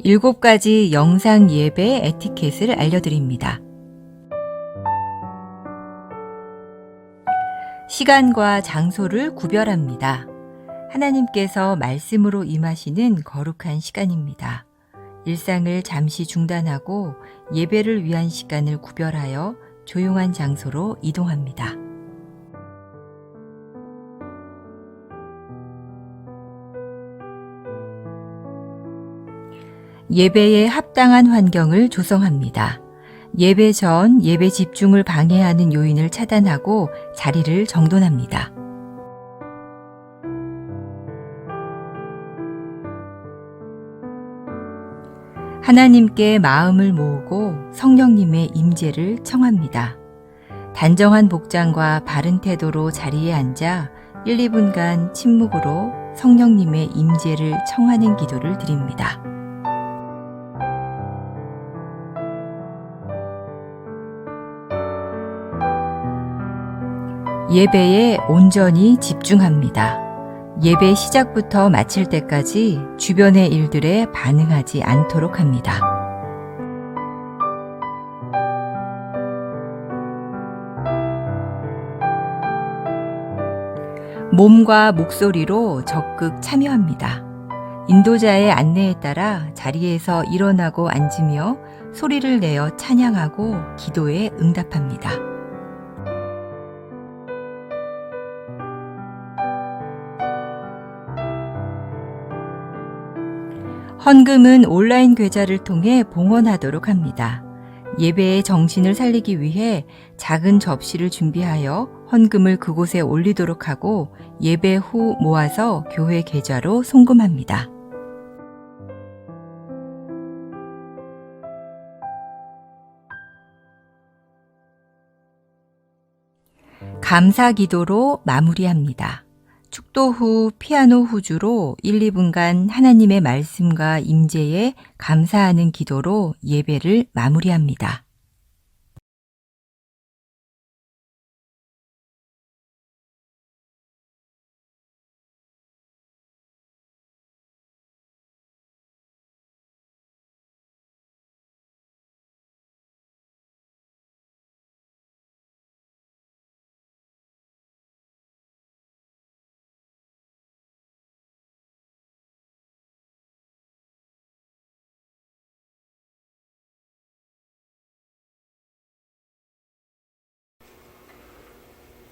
7가지 영상 예배 에티켓을 알려드립니다. 시간과 장소를 구별합니다. 하나님께서 말씀으로 임하시는 거룩한 시간입니다. 일상을 잠시 중단하고 예배를 위한 시간을 구별하여 조용한 장소로 이동합니다. 예배에 합당한 환경을 조성합니다. 예배 전 예배 집중을 방해하는 요인을 차단하고 자리를 정돈합니다. 하나님께 마음을 모으고 성령님의 임재를 청합니다. 단정한 복장과 바른 태도로 자리에 앉아 1, 2분간 침묵으로 성령님의 임재를 청하는 기도를 드립니다. 예배에 온전히 집중합니다. 예배 시작부터 마칠 때까지 주변의 일들에 반응하지 않도록 합니다. 몸과 목소리로 적극 참여합니다. 인도자의 안내에 따라 자리에서 일어나고 앉으며 소리를 내어 찬양하고 기도에 응답합니다. 헌금은 온라인 계좌를 통해 봉헌하도록 합니다. 예배의 정신을 살리기 위해 작은 접시를 준비하여 헌금을 그곳에 올리도록 하고 예배 후 모아서 교회 계좌로 송금합니다. 감사 기도로 마무리합니다. 축도 후 피아노 후주로 1, 2분간 하나님의 말씀과 임재에 감사하는 기도로 예배를 마무리합니다.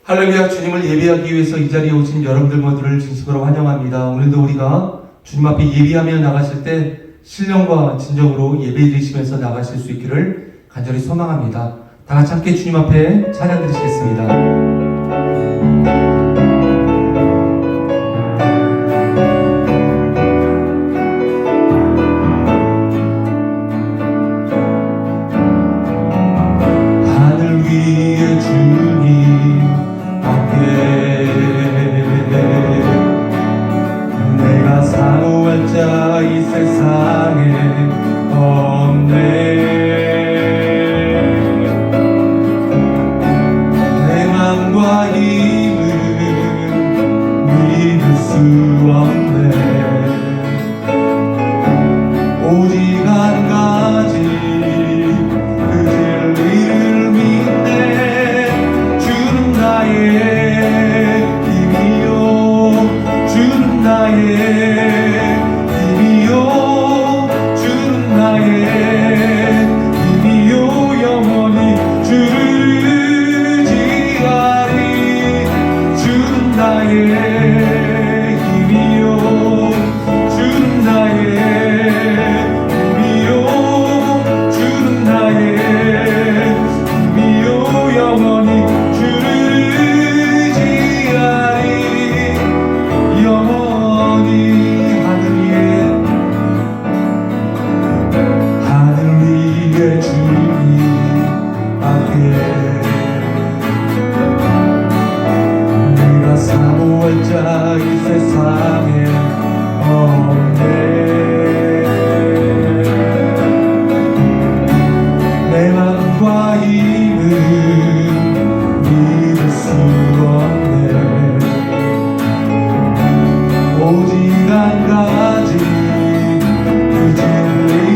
할렐루야. 주님을 예배하기 위해서 이 자리에 오신 여러분들 모두를 진심으로 환영합니다. 오늘도 우리가 주님 앞에 예배하며 나가실 때 신령과 진정으로 예배 드리시면서 나가실 수 있기를 간절히 소망합니다. 다 같이 함께 주님 앞에 찬양 드리시겠습니다. 이 세상에 없네. 내 맘과 힘은 믿을 수 없네. 오직 한 가지 그 진리를 믿네. 주는 나의 힘이요, 주는 나의 이 세상에 없네. 내 마음과 힘은 믿을 수 없네. 오직 한 가지 그 진리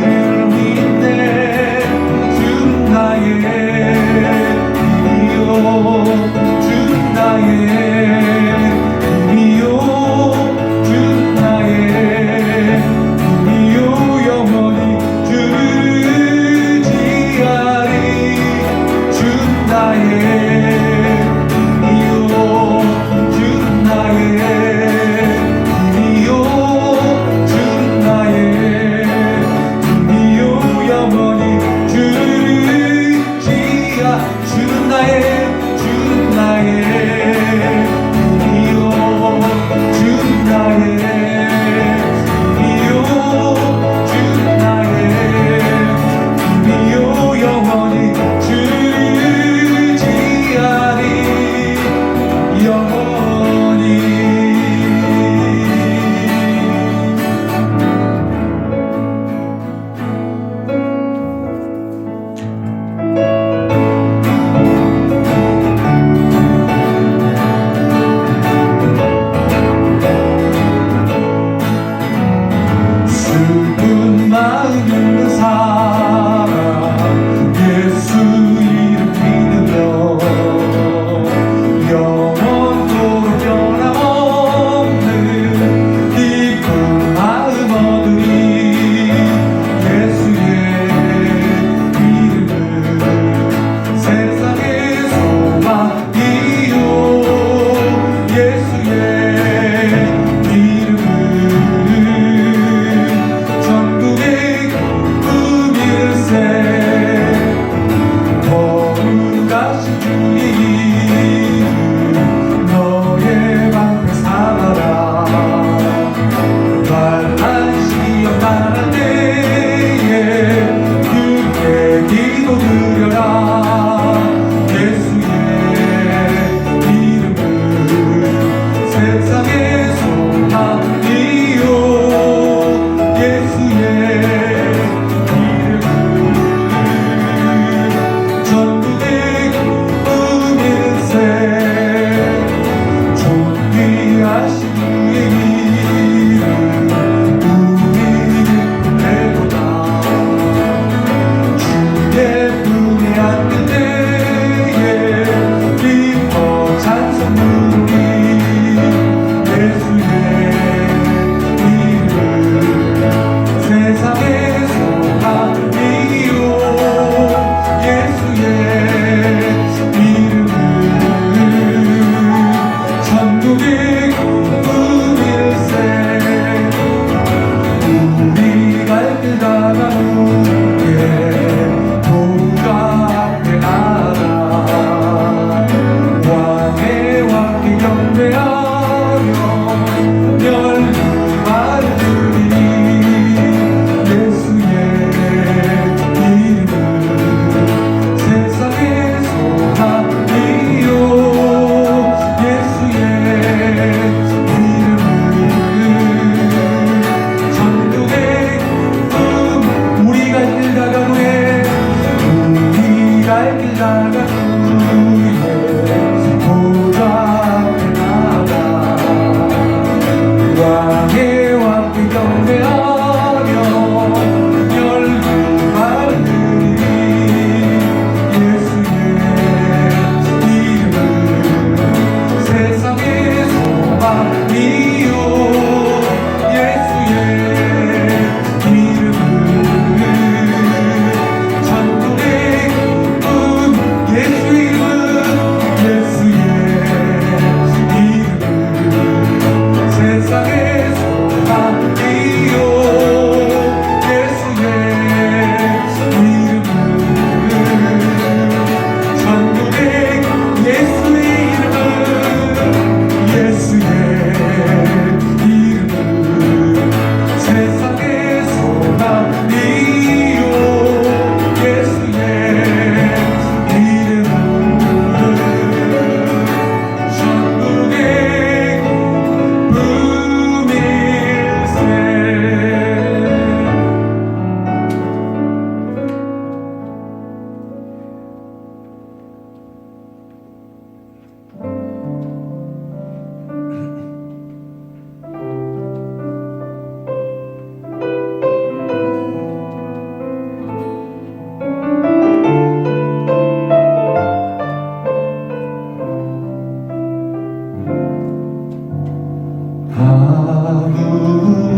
아무것도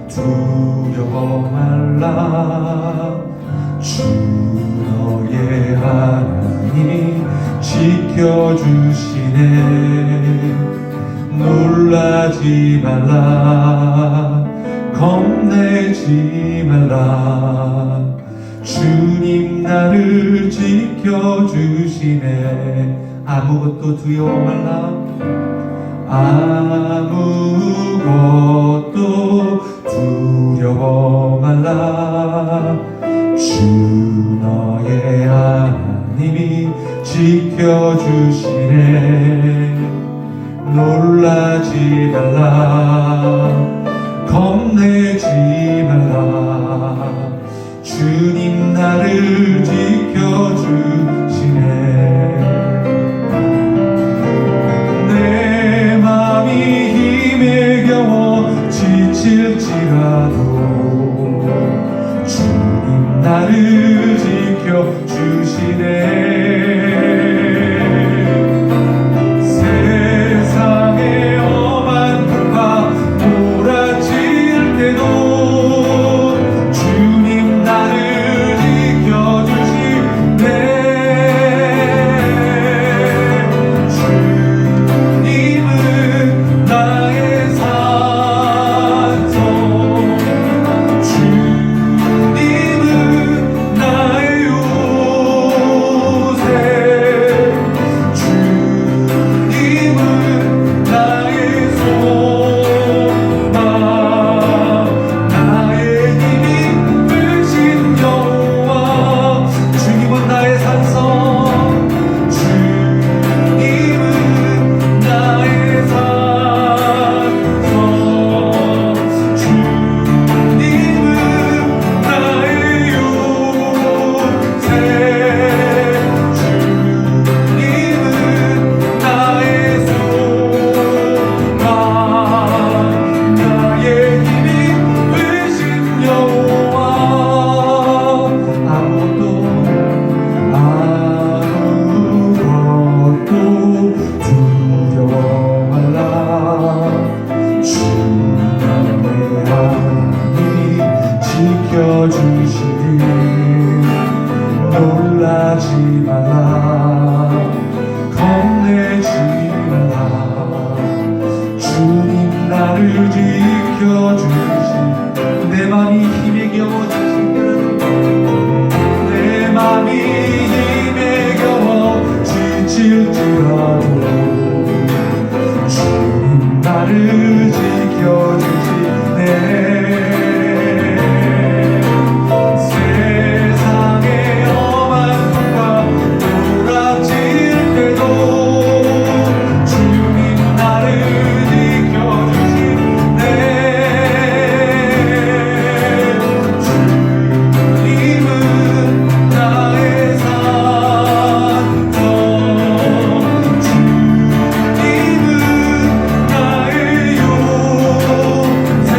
두려워 말라. 주 너의 하나님이 지켜주시네. 놀라지 말라. 겁내지 말라. 주님 나를 지켜주시네. 아무것도 두려워 말라. 아무것도 두려워 말라. 주 너의 하나님이 지켜주시네. 놀라지 말라. 겁내지 말라. 주님 나를 지켜주시네. 내 맘이 힘에 겨워 지칠지라도 주님 나를 지켜주시네. 세상의 험한 풍파 몰아칠 때도 주님 나를 지켜주시네. 주님은 나의 산성, 주님은 나의 요새, 주님은 나의 소망, 나의 힘이 되신 여호와. 주님은 나의 산성, 주님은 나의 산성, 주님은 나의 요새, 주님은 나의 소망, 나의 힘이 되신 여호와. 아무것도 두려워 말라. 주 나의 하나님이 지켜주시니 놀라지 말라. 겁내지 말라. 주님 나를 지켜주시. 내 맘이 힘에 겨워 지칠지라도, 내 맘이 힘에 겨워 지칠지라도 주님 나를 지켜주시네. 세상의 험한 풍파 몰아칠 때도 주님 나를 지켜주시네. 주님은 나의 산성, 주님은 나의 요새,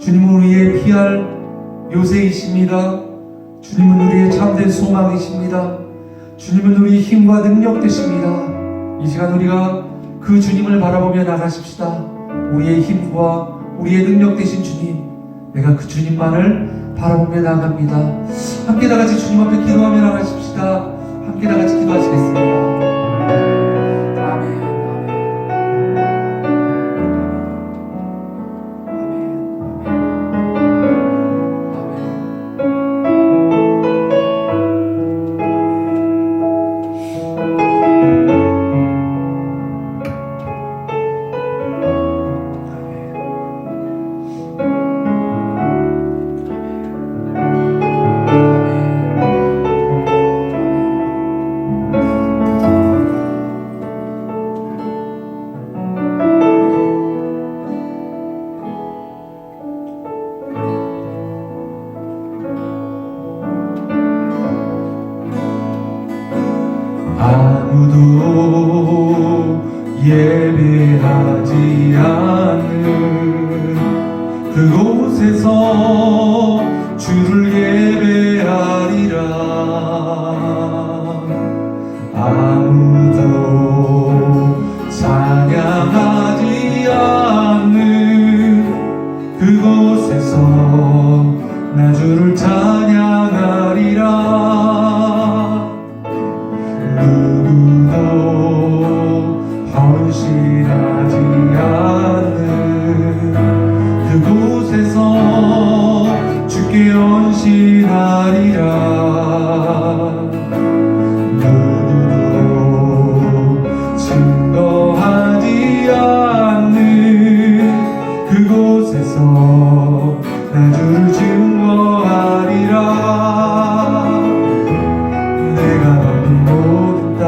주님은 우리의 피할 요새이십니다. 주님은 우리의 참된 소망이십니다. 주님은 우리의 힘과 능력 되십니다. 이 시간 우리가 그 주님을 바라보며 나가십시다. 우리의 힘과 우리의 능력 되신 주님, 내가 그 주님만을 바라보며 나갑니다. 함께 다같이 주님 앞에 기도하며 나가십시다. 함께 다같이 기도하시겠습니다. 아멘. 아무도 예배하지 않는 그곳에서 주를 예배하리라. 아무도 찬양하지 않는 그곳에서 나 주를 찬양하리라. 누구도 헌신하지 않는 그곳에서 주께 헌신하리라. 누구도 증거하지 않는 그곳에서 나 주를 증거하리라. 내가 받은 모든 땅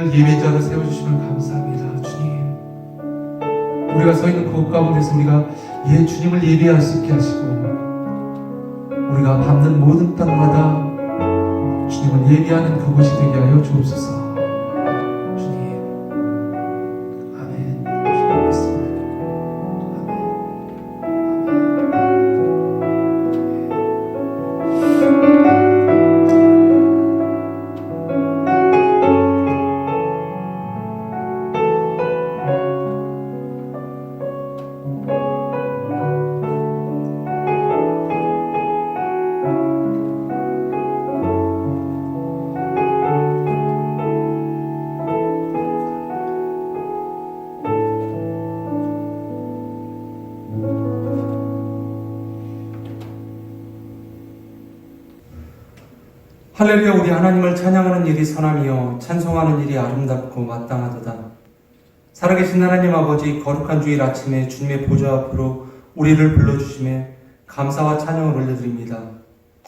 우리를 예배자로 세워주시면 감사합니다. 주님, 우리가 서 있는 그곳 가운데서 우리가 주님을 예배할 수 있게 하시고, 우리가 밟는 모든 땅마다 주님을 예배하는 그곳이 되게 하여 주옵소서. 주님, 아멘. 주님 말씀입니다. 할렐루야. 우리 하나님을 찬양하는 일이 선함이요 찬송하는 일이 아름답고 마땅하도다. 살아계신 하나님 아버지, 거룩한 주일 아침에 주님의 보좌 앞으로 우리를 불러주심에 감사와 찬양을 올려드립니다.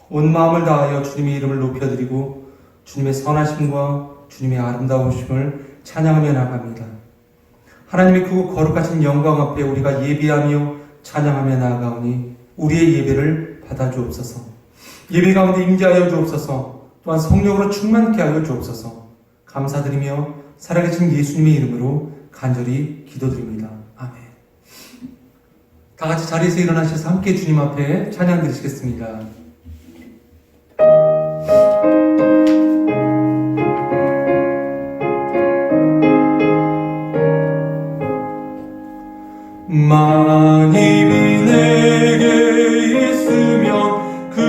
온 마음을 다하여 주님의 이름을 높여드리고 주님의 선하심과 주님의 아름다우심을 찬양하며 나갑니다. 하나님의 그 거룩하신 영광 앞에 우리가 예비하며 찬양하며 나아가오니 우리의 예배를 받아주옵소서. 예배 가운데 임재하여 주옵소서. 또한 성령으로 충만케 하여 주옵소서. 감사드리며 살아계신 예수님의 이름으로 간절히 기도드립니다. 아멘. 다 같이 자리에서 일어나셔서 함께 주님 앞에 찬양 드리시겠습니다. 만입이 내게 있으면 그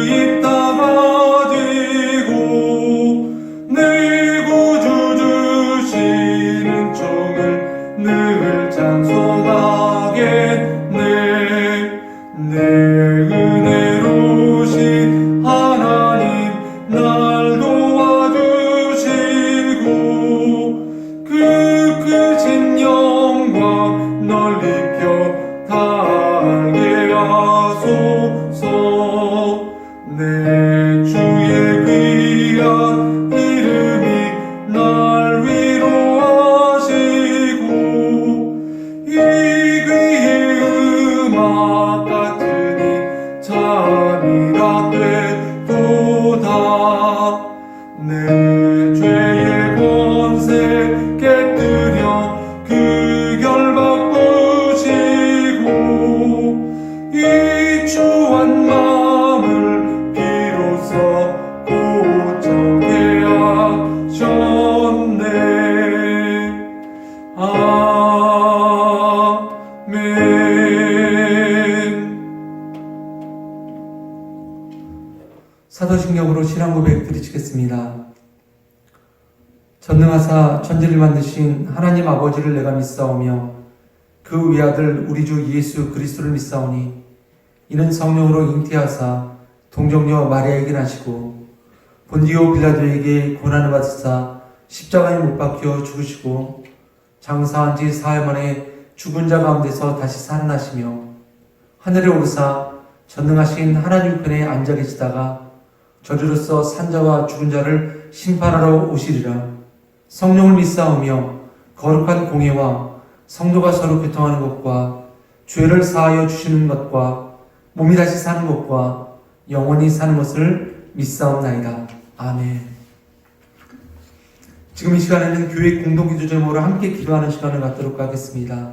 입 다가 되고 내 구주 주시는 종을 늘 찬송하겠네. 내 은혜로신 하나님 날 도와주시고 그 크신 영광 널리 펴 달게 하소서. 내 주의 귀한 이름이 날 위로하시고 이 귀의 음악 같으니 잠이라 되도다. 내 죄의 권세 깨뜨려 그 결 바꾸시고 이 추한 마음을 비로소 고쳐게 하셨네. 아멘. 사도신경으로 신앙 고백 드리시겠습니다. 전능하사 천지를 만드신 하나님 아버지를 내가 믿사오며 그 외아들 우리 주 예수 그리스도를 믿사오니 이는 성령으로 잉태하사 동정녀 마리아에게 나시고 본디오 빌라도에게 고난을 받으사 십자가에 못 박혀 죽으시고 장사한 지 사흘 만에 죽은 자 가운데서 다시 살아나시며 하늘에 오르사 전능하신 하나님 편에 앉아 계시다가 저주로서 산자와 죽은 자를 심판하러 오시리라. 성령을 믿사오며 거룩한 공예와 성도가 서로 교통하는 것과 죄를 사하여 주시는 것과 몸이 다시 사는 것과 영원히 사는 것을 믿사옵나이다. 아멘. 지금 이 시간에는 교회 공동기도 제목으로 함께 기도하는 시간을 갖도록 하겠습니다.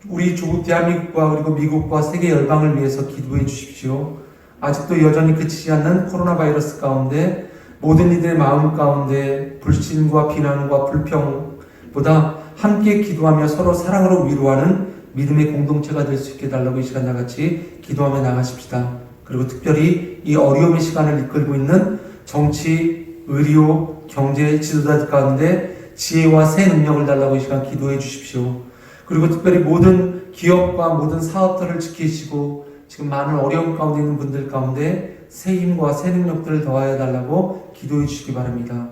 우리 조국 대한민국과 그리고 미국과 세계 열방을 위해서 기도해 주십시오. 아직도 여전히 그치지 않는 코로나 바이러스 가운데 모든 이들의 마음 가운데 불신과 비난과 불평보다 함께 기도하며 서로 사랑으로 위로하는 믿음의 공동체가 될 수 있게 해달라고 이 시간 나같이 기도하며 나가십시다. 그리고 특별히 이 어려움의 시간을 이끌고 있는 정치, 의료, 경제 지도자들 가운데 지혜와 새 능력을 달라고 이 시간 기도해 주십시오. 그리고 특별히 모든 기업과 모든 사업들을 지키시고 지금 많은 어려움 가운데 있는 분들 가운데 새 힘과 새 능력들을 더하여 달라고 기도해 주시기 바랍니다.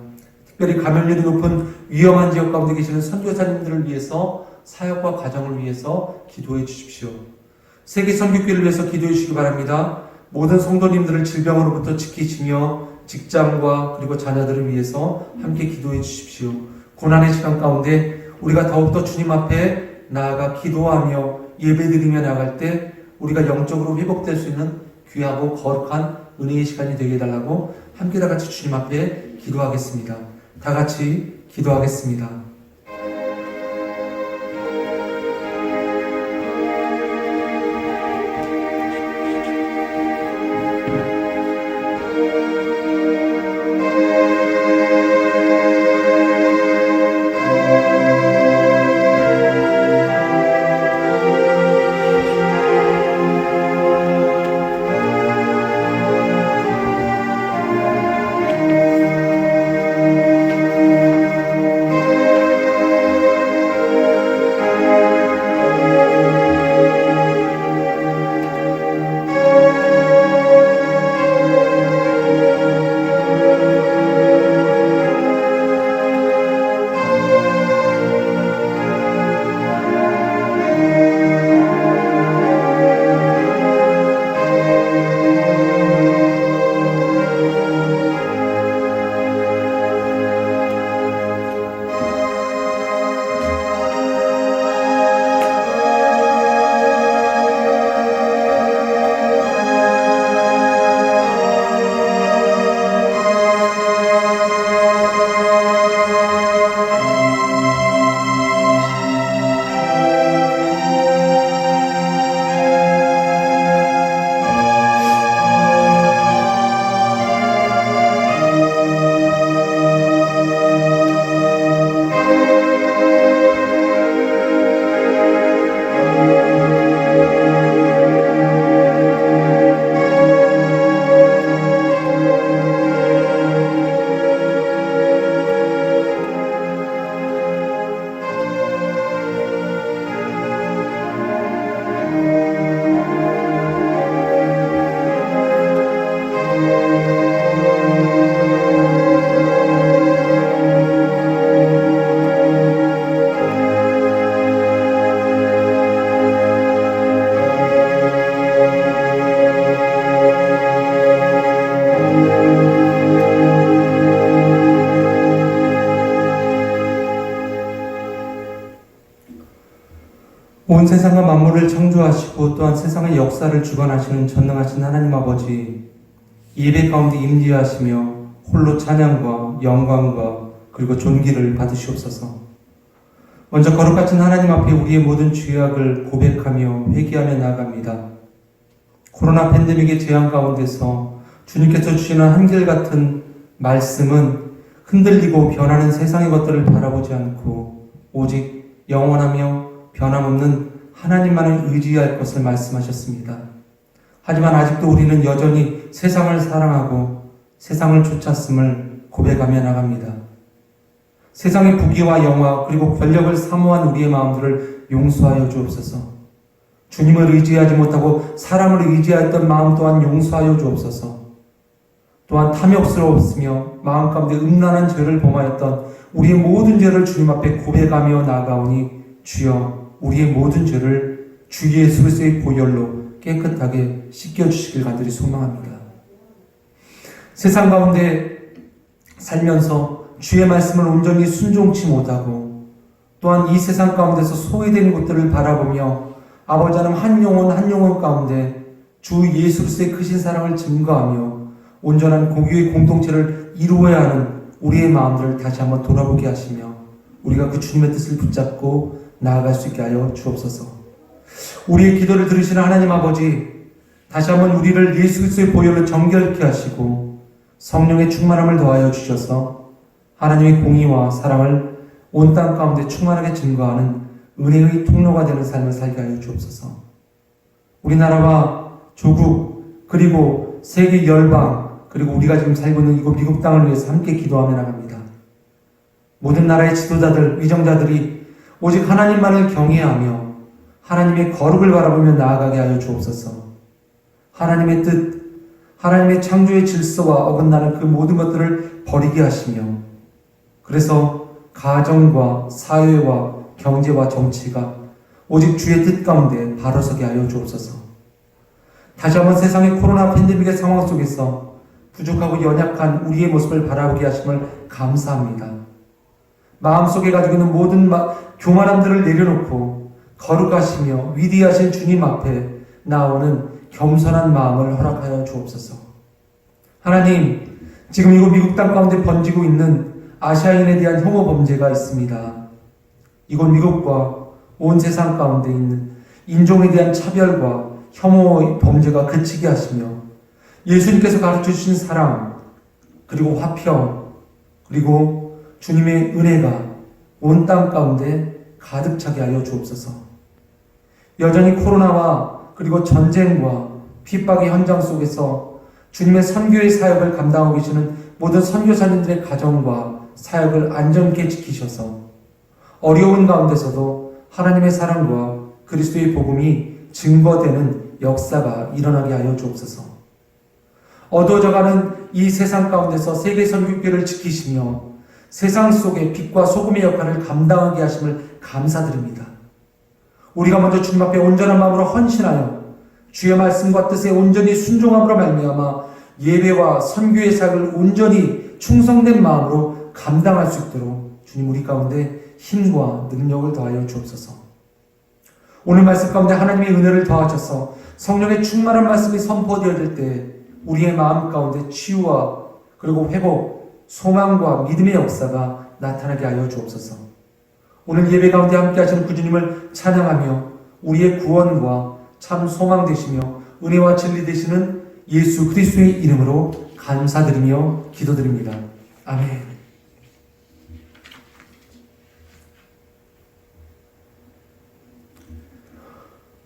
특별히 감염률이 높은 위험한 지역 가운데 계시는 선교사님들을 위해서 사역과 가정을 위해서 기도해 주십시오. 세계 선교교회를 위해서 기도해 주시기 바랍니다. 모든 성도님들을 질병으로부터 지키시며 직장과 그리고 자녀들을 위해서 함께 기도해 주십시오. 고난의 시간 가운데 우리가 더욱더 주님 앞에 나아가 기도하며 예배드리며 나갈 때 우리가 영적으로 회복될 수 있는 귀하고 거룩한 은혜의 시간이 되게 해달라고 함께 다 같이 주님 앞에 기도하겠습니다. 다 같이 기도하겠습니다. 온 세상과 만물을 창조하시고 또한 세상의 역사를 주관하시는 전능하신 하나님 아버지, 예배 가운데 임재하시며 홀로 찬양과 영광과 그리고 존귀를 받으시옵소서. 먼저 거룩하신 하나님 앞에 우리의 모든 죄악을 고백하며 회개하며 나아갑니다. 코로나 팬데믹의 재앙 가운데서 주님께서 주시는 한결같은 말씀은 흔들리고 변하는 세상의 것들을 바라보지 않고 오직 영원하며 변함없는 하나님만을 의지할 것을 말씀하셨습니다. 하지만 아직도 우리는 여전히 세상을 사랑하고 세상을 쫓았음을 고백하며 나갑니다. 세상의 부귀와 영화 그리고 권력을 사모한 우리의 마음들을 용서하여 주옵소서. 주님을 의지하지 못하고 사람을 의지하였던 마음 또한 용서하여 주옵소서. 또한 탐욕스러웠으며 마음 가운데 음란한 죄를 범하였던 우리의 모든 죄를 주님 앞에 고백하며 나아가오니 주여 우리의 모든 죄를 주 예수 그리스도의 보혈로 깨끗하게 씻겨주시길 간절히 소망합니다. 세상 가운데 살면서 주의 말씀을 온전히 순종치 못하고 또한 이 세상 가운데서 소외된 것들을 바라보며 아버지 하나님 한 영혼 가운데 주 예수 그리스도의 크신 사랑을 증거하며 온전한 공유의 공동체를 이루어야 하는 우리의 마음들을 다시 한번 돌아보게 하시며 우리가 그 주님의 뜻을 붙잡고 나아갈 수 있게 하여 주옵소서. 우리의 기도를 들으시는 하나님 아버지, 다시 한번 우리를 예수 그리스도의 보혈로 정결케 하시고 성령의 충만함을 더하여 주셔서 하나님의 공의와 사랑을 온 땅 가운데 충만하게 증거하는 은혜의 통로가 되는 삶을 살게 하여 주옵소서. 우리나라와 조국 그리고 세계 열방 그리고 우리가 지금 살고 있는 이곳 미국 땅을 위해서 함께 기도하며 나갑니다. 모든 나라의 지도자들, 위정자들이 오직 하나님만을 경외하며 하나님의 거룩을 바라보며 나아가게 하여 주옵소서. 하나님의 뜻, 하나님의 창조의 질서와 어긋나는 그 모든 것들을 버리게 하시며 그래서 가정과 사회와 경제와 정치가 오직 주의 뜻 가운데 바로서게 하여 주옵소서. 다시 한번 세상의 코로나 팬데믹의 상황 속에서 부족하고 연약한 우리의 모습을 바라보게 하심을 감사합니다. 마음속에 가지고 있는 모든 교만함들을 내려놓고 거룩하시며 위대하신 주님 앞에 나오는 겸손한 마음을 허락하여 주옵소서. 하나님, 지금 이곳 미국 땅 가운데 번지고 있는 아시아인에 대한 혐오 범죄가 있습니다. 이곳 미국과 온 세상 가운데 있는 인종에 대한 차별과 혐오 범죄가 그치게 하시며 예수님께서 가르쳐 주신 사랑, 그리고 화평, 그리고 주님의 은혜가 온 땅 가운데 가득 차게 하여 주옵소서. 여전히 코로나와 그리고 전쟁과 핍박의 현장 속에서 주님의 선교의 사역을 감당하고 계시는 모든 선교사님들의 가정과 사역을 안전케 지키셔서 어려운 가운데서도 하나님의 사랑과 그리스도의 복음이 증거되는 역사가 일어나게 하여 주옵소서. 어두워져가는 이 세상 가운데서 세계 선교교회를 지키시며 세상 속에 빛과 소금의 역할을 감당하게 하심을 감사드립니다. 우리가 먼저 주님 앞에 온전한 마음으로 헌신하여 주의 말씀과 뜻에 온전히 순종함으로 말미암아 예배와 선교의 사역을 온전히 충성된 마음으로 감당할 수 있도록 주님 우리 가운데 힘과 능력을 더하여 주옵소서. 오늘 말씀 가운데 하나님의 은혜를 더하셔서 성령의 충만한 말씀이 선포되어질 때 우리의 마음 가운데 치유와 그리고 회복, 소망과 믿음의 역사가 나타나게 하여 주옵소서. 오늘 예배 가운데 함께 하시는 구주님을 찬양하며 우리의 구원과 참 소망 되시며 은혜와 진리 되시는 예수 그리스도의 이름으로 감사드리며 기도드립니다. 아멘.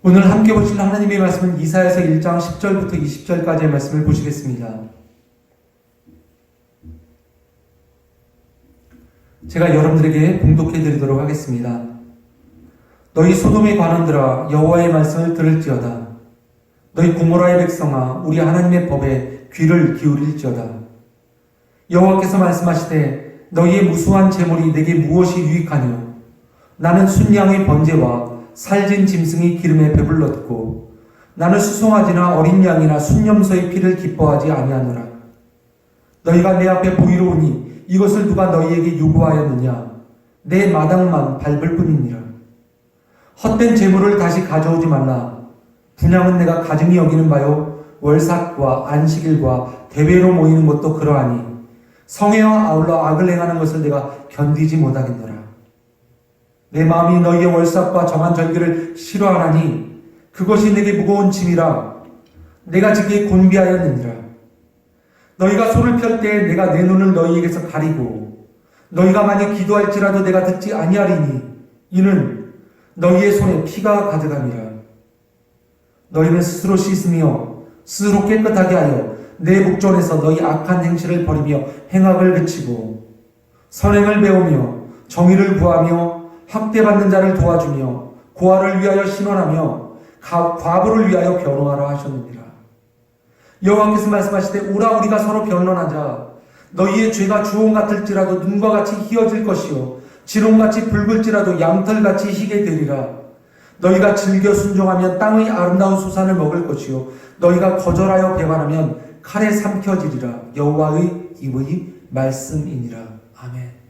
오늘 함께 보실 하나님의 말씀은 이사야서 1장 10절부터 20절까지의 말씀을 보시겠습니다. 제가 여러분들에게 봉독해 드리도록 하겠습니다. 너희 소돔의 관원들아 여호와의 말씀을 들을지어다. 너희 고모라의 백성아 우리 하나님의 법에 귀를 기울일지어다. 여호와께서 말씀하시되 너희의 무수한 재물이 내게 무엇이 유익하뇨? 나는 순양의 번제와 살진 짐승이 기름에 배불렀고 나는 수송아지나 어린 양이나 순염소의 피를 기뻐하지 아니하노라. 너희가 내 앞에 보이러 오니 이것을 누가 너희에게 요구하였느냐? 내 마당만 밟을 뿐이니라. 헛된 재물을 다시 가져오지 말라. 분향은 내가 가증히 여기는 바요 월삭과 안식일과 대회로 모이는 것도 그러하니 성회와 아울러 악을 행하는 것을 내가 견디지 못하겠노라. 내 마음이 너희의 월삭과 정한 절기를 싫어하나니 그것이 내게 무거운 짐이라. 내가 지기에 곤비하였느니라. 너희가 손을 펼 때 내가 내 눈을 너희에게서 가리고 너희가 만일 기도할지라도 내가 듣지 아니하리니 이는 너희의 손에 피가 가득함이라. 너희는 스스로 씻으며 스스로 깨끗하게 하여 내 목전에서 너희 악한 행실을 버리며 행악을 그치고 선행을 배우며 정의를 구하며 학대받는 자를 도와주며 고아를 위하여 신원하며 과부를 위하여 변호하라 하셨느니라. 여호와께서 말씀하시되 오라 우리가 서로 변론하자. 너희의 죄가 주홍 같을지라도 눈과 같이 희어질 것이요 지롱같이 붉을지라도 양털같이 희게 되리라. 너희가 즐겨 순종하면 땅의 아름다운 소산을 먹을 것이요 너희가 거절하여 배반하면 칼에 삼켜지리라. 여호와의 이의 말씀이니라. 아멘.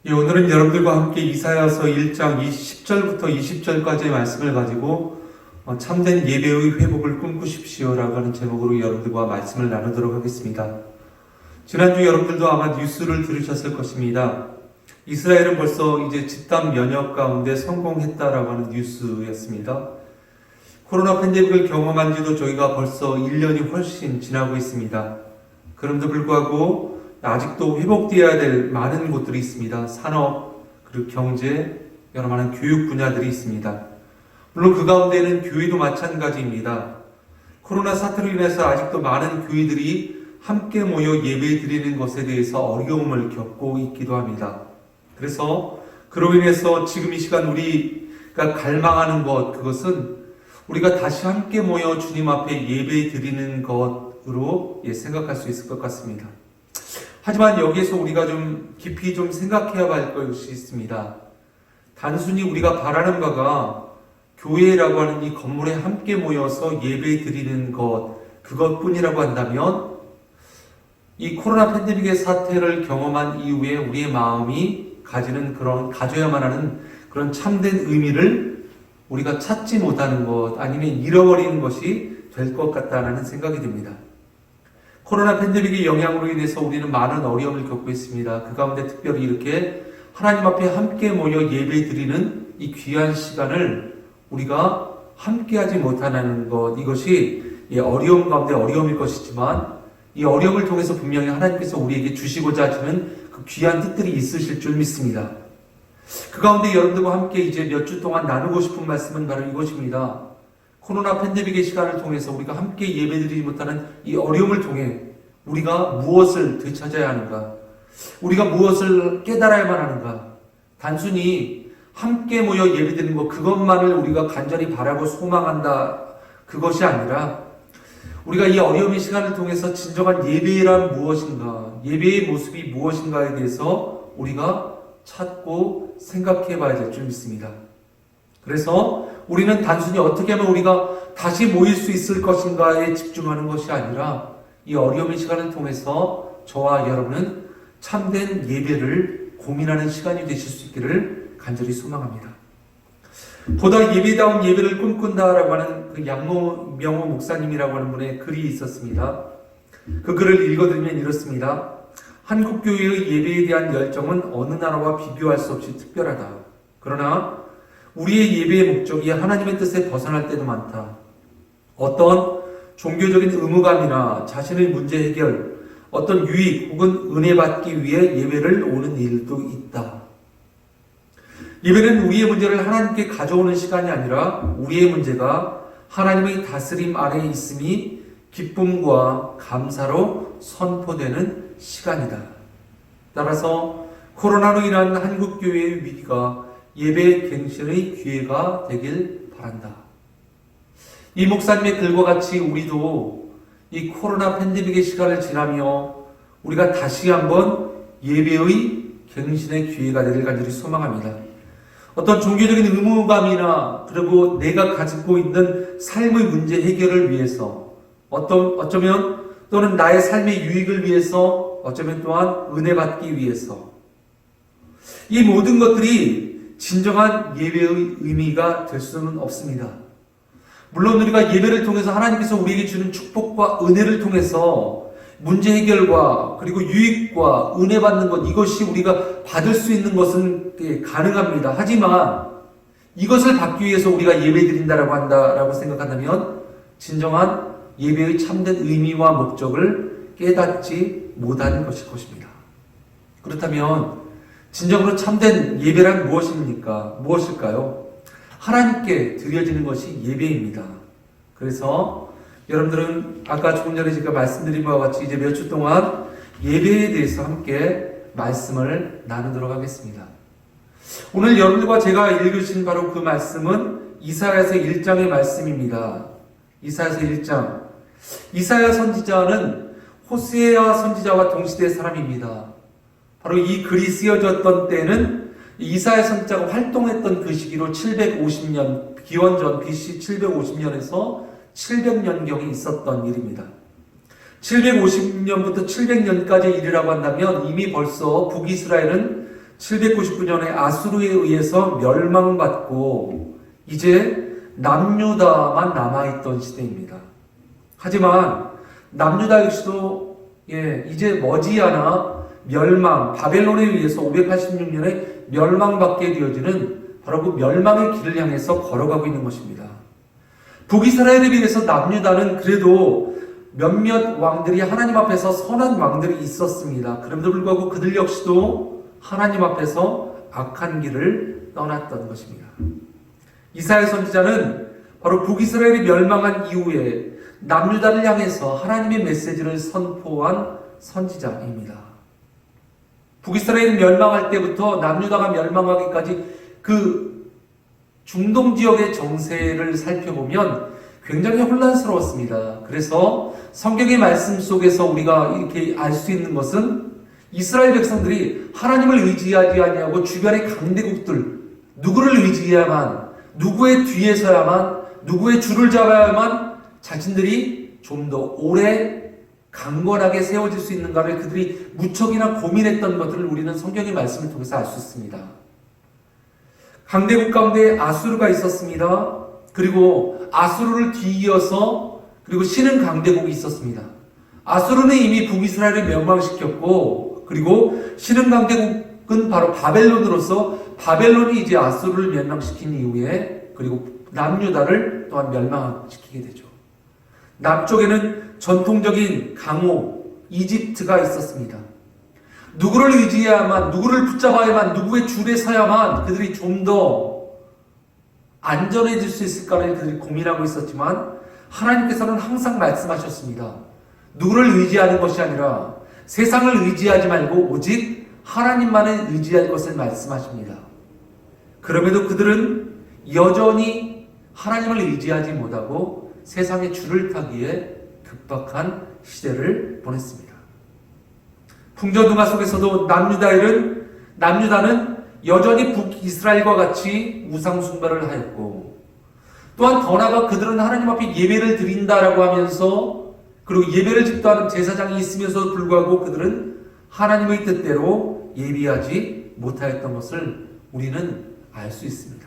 예, 오늘은 여러분들과 함께 이사야서 1장 10절부터 20절까지의 말씀을 가지고 참된 예배의 회복을 꿈꾸십시오라고 하는 제목으로 여러분들과 말씀을 나누도록 하겠습니다. 지난주 여러분들도 아마 뉴스를 들으셨을 것입니다. 이스라엘은 벌써 이제 집단 면역 가운데 성공했다라고 하는 뉴스였습니다. 코로나 팬데믹을 경험한 지도 저희가 벌써 1년이 훨씬 지나고 있습니다. 그럼에도 불구하고 아직도 회복되어야 될 많은 곳들이 있습니다. 산업, 그리고 경제, 여러 많은 교육 분야들이 있습니다. 물론 그 가운데는 교회도 마찬가지입니다. 코로나 사태로 인해서 아직도 많은 교회들이 함께 모여 예배 드리는 것에 대해서 어려움을 겪고 있기도 합니다. 그래서 그로 인해서 지금 이 시간 우리가 갈망하는 것, 그것은 우리가 다시 함께 모여 주님 앞에 예배 드리는 것으로 생각할 수 있을 것 같습니다. 하지만 여기에서 우리가 좀 깊이 좀 생각해야 할 것이 있습니다. 단순히 우리가 바라는 바가 교회라고 하는 이 건물에 함께 모여서 예배 드리는 것, 그것뿐이라고 한다면 이 코로나 팬데믹의 사태를 경험한 이후에 우리의 마음이 가져야만 하는 그런 참된 의미를 우리가 찾지 못하는 것, 아니면 잃어버리는 것이 될 것 같다는 생각이 듭니다. 코로나 팬데믹의 영향으로 인해서 우리는 많은 어려움을 겪고 있습니다. 그 가운데 특별히 이렇게 하나님 앞에 함께 모여 예배 드리는 이 귀한 시간을 우리가 함께하지 못하는 것, 이것이 어려움 가운데 어려움일 것이지만 이 어려움을 통해서 분명히 하나님께서 우리에게 주시고자 하시는 그 귀한 뜻들이 있으실 줄 믿습니다. 그 가운데 여러분들과 함께 이제 몇 주 동안 나누고 싶은 말씀은 바로 이것입니다. 코로나 팬데믹의 시간을 통해서 우리가 함께 예배드리지 못하는 이 어려움을 통해 우리가 무엇을 되찾아야 하는가? 우리가 무엇을 깨달아야만 하는가? 단순히 함께 모여 예배드리는 것, 그것만을 우리가 간절히 바라고 소망한다, 그것이 아니라 우리가 이 어려움의 시간을 통해서 진정한 예배란 무엇인가, 예배의 모습이 무엇인가에 대해서 우리가 찾고 생각해 봐야 될 줄 믿습니다. 그래서 우리는 단순히 어떻게 하면 우리가 다시 모일 수 있을 것인가에 집중하는 것이 아니라 이 어려움의 시간을 통해서 저와 여러분은 참된 예배를 고민하는 시간이 되실 수 있기를 간절히 소망합니다. 보다 예배다운 예배를 꿈꾼다라고 하는 그 양명호 목사님이라고 하는 분의 글이 있었습니다. 그 글을 읽어드리면 이렇습니다. 한국 교회의 예배에 대한 열정은 어느 나라와 비교할 수 없이 특별하다. 그러나 우리의 예배의 목적이 하나님의 뜻에 벗어날 때도 많다. 어떤 종교적인 의무감이나 자신의 문제 해결, 어떤 유익 혹은 은혜 받기 위해 예배를 오는 일도 있다. 예배는 우리의 문제를 하나님께 가져오는 시간이 아니라 우리의 문제가 하나님의 다스림 아래에 있음이 기쁨과 감사로 선포되는 시간이다. 따라서 코로나로 인한 한국교회의 위기가 예배 갱신의 기회가 되길 바란다. 이 목사님의 글과 같이 우리도 이 코로나 팬데믹의 시간을 지나며 우리가 다시 한번 예배의 갱신의 기회가 되길 간절히 소망합니다. 어떤 종교적인 의무감이나 그리고 내가 가지고 있는 삶의 문제 해결을 위해서 어쩌면 또는 나의 삶의 유익을 위해서 어쩌면 또한 은혜 받기 위해서 이 모든 것들이 진정한 예배의 의미가 될 수는 없습니다. 물론 우리가 예배를 통해서 하나님께서 우리에게 주는 축복과 은혜를 통해서 문제 해결과 그리고 유익과 은혜 받는 것, 이것이 우리가 받을 수 있는 것은 가능합니다. 하지만 이것을 받기 위해서 우리가 예배 드린다라고 한다라고 생각한다면 진정한 예배의 참된 의미와 목적을 깨닫지 못하는 것일 것입니다. 그렇다면 진정으로 참된 예배란 무엇입니까? 무엇일까요? 하나님께 드려지는 것이 예배입니다. 그래서 여러분들은 아까 조금 전에 제가 말씀드린 바와 같이 이제 몇 주 동안 예배에 대해서 함께 말씀을 나누도록 하겠습니다. 오늘 여러분들과 제가 읽으신 바로 그 말씀은 이사야서 1장의 말씀입니다. 이사야서 1장. 이사야 선지자는 호세아 선지자와 동시대 사람입니다. 바로 이 글이 쓰여졌던 때는 이사야 선지자가 활동했던 그 시기로 750년, 기원전 BC 750년에서 700년경이 있었던 일입니다. 750년부터 700년까지 일이라고 한다면 이미 벌써 북이스라엘은 799년에 아수르에 의해서 멸망받고 이제 남유다만 남아있던 시대입니다. 하지만 남유다 역시도 이제 머지않아 멸망, 바벨론에 의해서 586년에 멸망받게 되어지는 바로 그 멸망의 길을 향해서 걸어가고 있는 것입니다. 북이스라엘에 비해서 남유다는 그래도 몇몇 왕들이 하나님 앞에서 선한 왕들이 있었습니다. 그럼에도 불구하고 그들 역시도 하나님 앞에서 악한 길을 떠났던 것입니다. 이사야 선지자는 바로 북이스라엘이 멸망한 이후에 남유다를 향해서 하나님의 메시지를 선포한 선지자입니다. 북이스라엘이 멸망할 때부터 남유다가 멸망하기까지 그 중동 지역의 정세를 살펴보면 굉장히 혼란스러웠습니다. 그래서 성경의 말씀 속에서 우리가 이렇게 알 수 있는 것은 이스라엘 백성들이 하나님을 의지하지 아니하고 주변의 강대국들 누구를 의지해야만, 누구의 뒤에 서야만, 누구의 줄을 잡아야만 자신들이 좀 더 오래 강건하게 세워질 수 있는가를 그들이 무척이나 고민했던 것들을 우리는 성경의 말씀을 통해서 알 수 있습니다. 강대국 가운데 아수르가 있었습니다. 그리고 아수르를 뒤이어서 그리고 신흥 강대국이 있었습니다. 아수르는 이미 북이스라엘을 멸망시켰고, 그리고 신흥 강대국은 바로 바벨론으로서 바벨론이 이제 아수르를 멸망시킨 이후에 그리고 남유다를 또한 멸망시키게 되죠. 남쪽에는 전통적인 강호 이집트가 있었습니다. 누구를 의지해야만, 누구를 붙잡아야만, 누구의 줄에 서야만 그들이 좀 더 안전해질 수 있을까를 그들이 고민하고 있었지만 하나님께서는 항상 말씀하셨습니다. 누구를 의지하는 것이 아니라 세상을 의지하지 말고 오직 하나님만을 의지할 것을 말씀하십니다. 그럼에도 그들은 여전히 하나님을 의지하지 못하고 세상의 줄을 타기에 급박한 시대를 보냈습니다. 풍조등화 속에서도 남유다는 여전히 북이스라엘과 같이 우상숭배를 하였고, 또한 더 나아가 그들은 하나님 앞에 예배를 드린다라고 하면서, 그리고 예배를 집도하는 제사장이 있으면서도 불구하고 그들은 하나님의 뜻대로 예비하지 못하였던 것을 우리는 알 수 있습니다.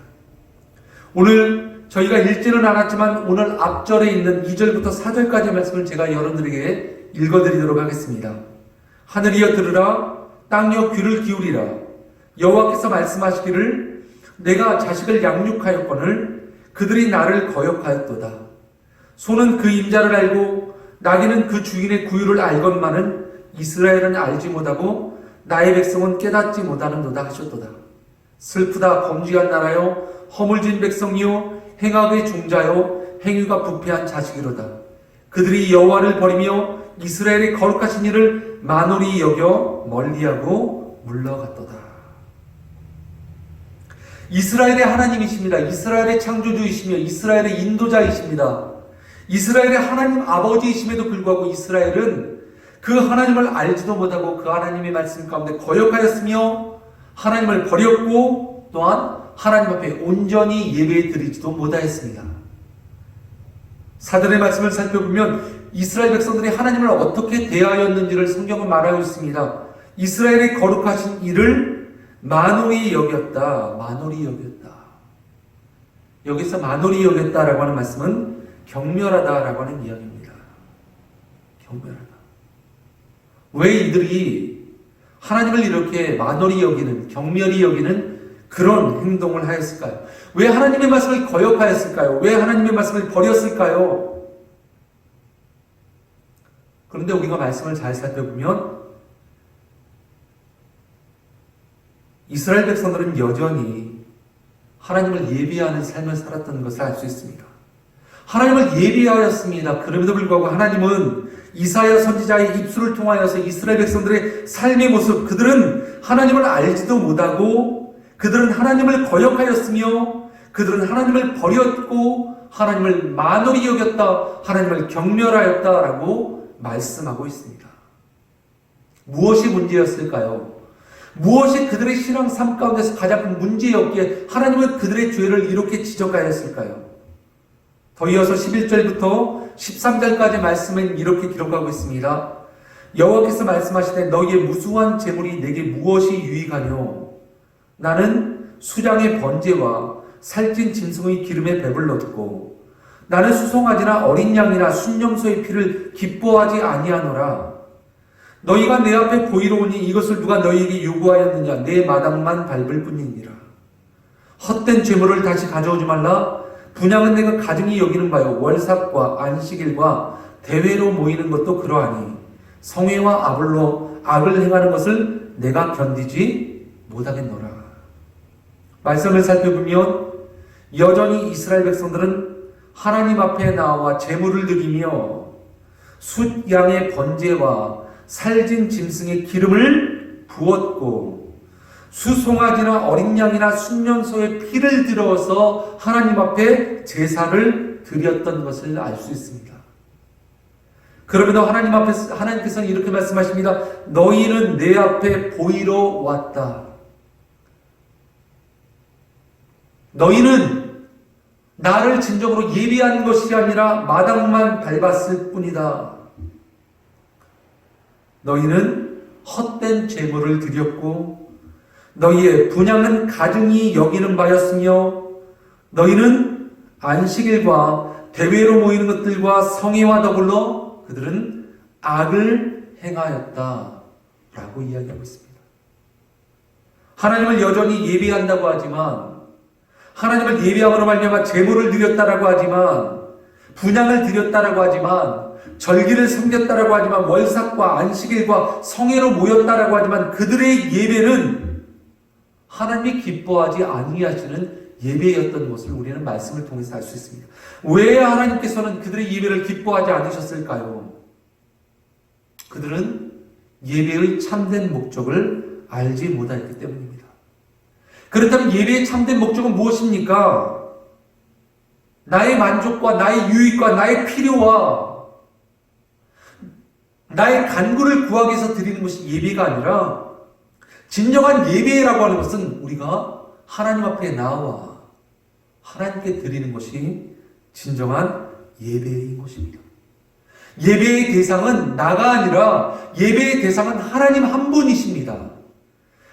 오늘 저희가 읽지는 않았지만 오늘 앞절에 있는 2절부터 4절까지의 말씀을 제가 여러분들에게 읽어드리도록 하겠습니다. 하늘이여 들으라, 땅이여 귀를 기울이라. 여호와께서 말씀하시기를 내가 자식을 양육하였거늘 그들이 나를 거역하였도다. 소는 그 임자를 알고 나귀는 그 주인의 구유를 알건만은 이스라엘은 알지 못하고 나의 백성은 깨닫지 못하는도다 하셨도다. 슬프다 범죄한 나라요 허물진 백성이요 행악의 종자요 행위가 부패한 자식이로다. 그들이 여호와를 버리며 이스라엘의 거룩하신 이를 만홀히 여겨 멀리하고 물러갔도다. 이스라엘의 하나님이십니다. 이스라엘의 창조주이시며 이스라엘의 인도자이십니다. 이스라엘의 하나님 아버지이심에도 불구하고 이스라엘은 그 하나님을 알지도 못하고 그 하나님의 말씀 가운데 거역하였으며 하나님을 버렸고 또한 하나님 앞에 온전히 예배드리지도 못하였습니다. 사전의 말씀을 살펴보면 이스라엘 백성들이 하나님을 어떻게 대하였는지를 성경은 말하고 있습니다. 이스라엘의 거룩하신 이를 만홀히 여겼다. 만홀히 여겼다. 여기서 만홀히 여겼다라고 하는 말씀은 경멸하다라고 하는 이야기입니다. 경멸하다. 왜 이들이 하나님을 이렇게 만홀히 여기는, 경멸히 여기는 그런 행동을 하였을까요? 왜 하나님의 말씀을 거역하였을까요? 왜 하나님의 말씀을 버렸을까요? 그런데 우리가 말씀을 잘 살펴보면 이스라엘 백성들은 여전히 하나님을 예비하는 삶을 살았던 것을 알 수 있습니다. 하나님을 예비하였습니다. 그럼에도 불구하고 하나님은 이사야 선지자의 입술을 통하여서 이스라엘 백성들의 삶의 모습, 그들은 하나님을 알지도 못하고 그들은 하나님을 거역하였으며 그들은 하나님을 버렸고 하나님을 만홀히 여겼다, 하나님을 경멸하였다라고 말씀하고 있습니다. 무엇이 문제였을까요? 무엇이 그들의 신앙 삶 가운데서 가장 큰 문제였기에 하나님은 그들의 죄를 이렇게 지적하였을까요? 더 이어서 11절부터 13절까지 말씀은 이렇게 기록하고 있습니다. 여호와께서 말씀하시되 너희의 무수한 재물이 내게 무엇이 유익하뇨? 나는 수장의 번제와 살찐 짐승의 기름에 배불렀고 나는 수송아지나 어린 양이나 순념소의 피를 기뻐하지 아니하노라. 너희가 내 앞에 보이러 오니 이것을 누가 너희에게 요구하였느냐? 내 마당만 밟을 뿐이니라. 헛된 재물을 다시 가져오지 말라. 분향은 내가 가증히 여기는 바요. 월삭과 안식일과 대회로 모이는 것도 그러하니 성회와 아불로 악을 행하는 것을 내가 견디지 못하겠노라. 말씀을 살펴보면 여전히 이스라엘 백성들은 하나님 앞에 나와 제물을 드리며 숫 양의 번제와 살진 짐승의 기름을 부었고 수송아지나 어린 양이나 순년소의 피를 들어서 하나님 앞에 제사를 드렸던 것을 알 수 있습니다. 그러면서 하나님께서는 이렇게 말씀하십니다. 너희는 내 앞에 보이러 왔다. 너희는 나를 진정으로 예비한 것이 아니라 마당만 밟았을 뿐이다. 너희는 헛된 제물을 드렸고 너희의 분향은 가증히 여기는 바였으며 너희는 안식일과 대회로 모이는 것들과 성회와 더불어 그들은 악을 행하였다 라고 이야기하고 있습니다. 하나님을 여전히 예배한다고 하지만, 하나님을 예배함으로 말미암아 제물을 드렸다라고 하지만, 분향을 드렸다라고 하지만, 절기를 섬겼다라고 하지만, 월삭과 안식일과 성회로 모였다라고 하지만 그들의 예배는 하나님이 기뻐하지 아니하시는 예배였던 것을 우리는 말씀을 통해서 알 수 있습니다. 왜 하나님께서는 그들의 예배를 기뻐하지 않으셨을까요? 그들은 예배의 참된 목적을 알지 못했기 때문입니다. 그렇다면 예배의 참된 목적은 무엇입니까? 나의 만족과 나의 유익과 나의 필요와 나의 간구를 구하기 위해서 드리는 것이 예배가 아니라, 진정한 예배라고 하는 것은 우리가 하나님 앞에 나와 하나님께 드리는 것이 진정한 예배인 것입니다. 예배의 대상은 나가 아니라 예배의 대상은 하나님 한 분이십니다.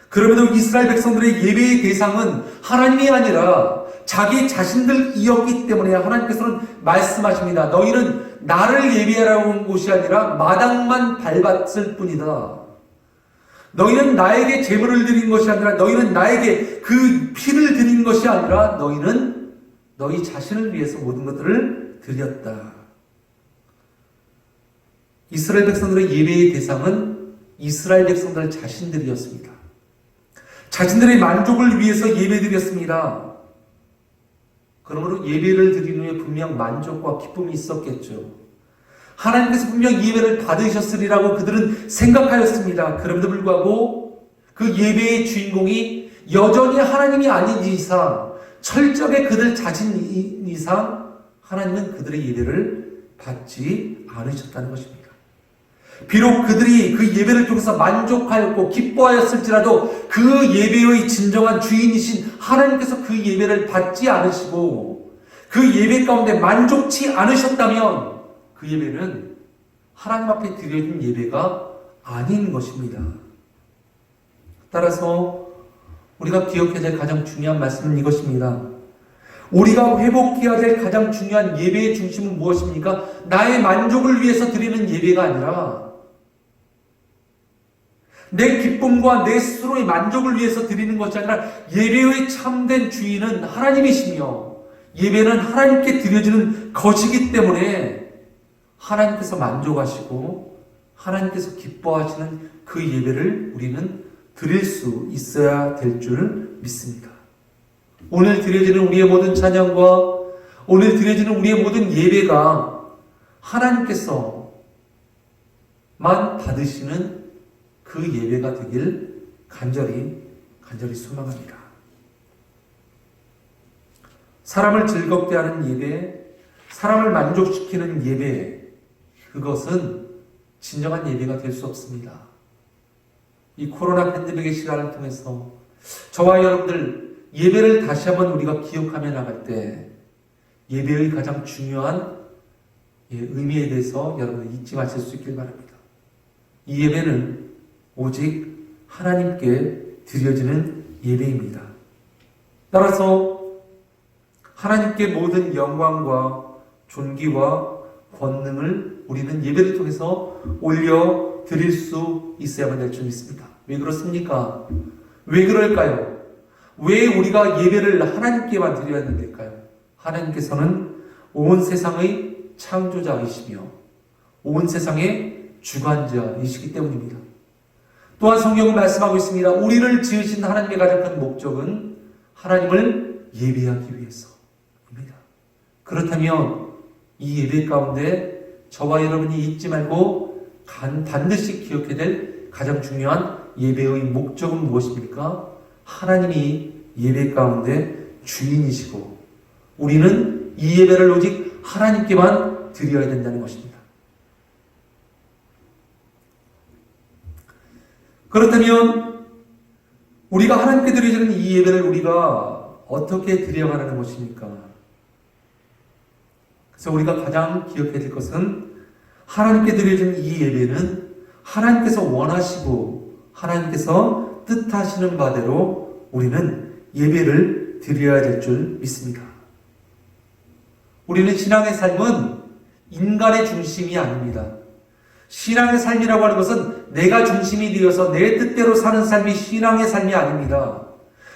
그럼에도 이스라엘 백성들의 예배의 대상은 하나님이 아니라 자기 자신들이었기 때문에 하나님께서는 말씀하십니다. 너희는 나를 예배하라고 온 곳이 아니라 마당만 밟았을 뿐이다. 너희는 나에게 제물을 드린 것이 아니라, 너희는 나에게 그 피를 드린 것이 아니라 너희는 너희 자신을 위해서 모든 것들을 드렸다. 이스라엘 백성들의 예배의 대상은 이스라엘 백성들 자신들이었습니다. 자신들의 만족을 위해서 예배드렸습니다. 그러므로 예배를 드린 후에 분명 만족과 기쁨이 있었겠죠. 하나님께서 분명 예배를 받으셨으리라고 그들은 생각하였습니다. 그럼에도 불구하고 그 예배의 주인공이 여전히 하나님이 아닌 이상, 철저하게 그들 자신 이상 하나님은 그들의 예배를 받지 않으셨다는 것입니다. 비록 그들이 그 예배를 통해서 만족하였고 기뻐하였을지라도 그 예배의 진정한 주인이신 하나님께서 그 예배를 받지 않으시고 그 예배 가운데 만족치 않으셨다면 그 예배는 하나님 앞에 드려진 예배가 아닌 것입니다. 따라서 우리가 기억해야 될 가장 중요한 말씀은 이것입니다. 우리가 회복해야 될 가장 중요한 예배의 중심은 무엇입니까? 나의 만족을 위해서 드리는 예배가 아니라 내 기쁨과 내 스스로의 만족을 위해서 드리는 것이 아니라 예배의 참된 주인은 하나님이시며 예배는 하나님께 드려지는 것이기 때문에 하나님께서 만족하시고 하나님께서 기뻐하시는 그 예배를 우리는 드릴 수 있어야 될 줄 믿습니다. 오늘 드려지는 우리의 모든 찬양과 오늘 드려지는 우리의 모든 예배가 하나님께서만 받으시는 그 예배가 되길 간절히 소망합니다. 사람을 즐겁게 하는 예배, 사람을 만족시키는 예배, 그것은 진정한 예배가 될 수 없습니다. 이 코로나 팬데믹의 시간을 통해서 저와 여러분들 예배를 다시 한번 우리가 기억하며 나갈 때 예배의 가장 중요한 의미에 대해서 여러분들 잊지 마실 수 있길 바랍니다. 이 예배는 오직 하나님께 드려지는 예배입니다. 따라서 하나님께 모든 영광과 존귀와 권능을 우리는 예배를 통해서 올려 드릴 수 있어야만 될 줄 믿습니다. 왜 그렇습니까? 왜 그럴까요? 왜 우리가 예배를 하나님께만 드려야 될까요? 하나님께서는 온 세상의 창조자이시며 온 세상의 주관자이시기 때문입니다. 또한 성경은 말씀하고 있습니다. 우리를 지으신 하나님의 가장 큰 목적은 하나님을 예배하기 위해서입니다. 그렇다면 이 예배 가운데 저와 여러분이 잊지 말고 반드시 기억해야 될 가장 중요한 예배의 목적은 무엇입니까? 하나님이 예배 가운데 주인이시고 우리는 이 예배를 오직 하나님께만 드려야 된다는 것입니다. 그렇다면 우리가 하나님께 드리는 이 예배를 우리가 어떻게 드려가는 것입니까? 그래서 우리가 가장 기억해야 될 것은 하나님께 드려지는 이 예배는 하나님께서 원하시고 하나님께서 뜻하시는 바대로 우리는 예배를 드려야 될 줄 믿습니다. 우리는 신앙의 삶은 인간의 중심이 아닙니다. 신앙의 삶이라고 하는 것은 내가 중심이 되어서 내 뜻대로 사는 삶이 신앙의 삶이 아닙니다.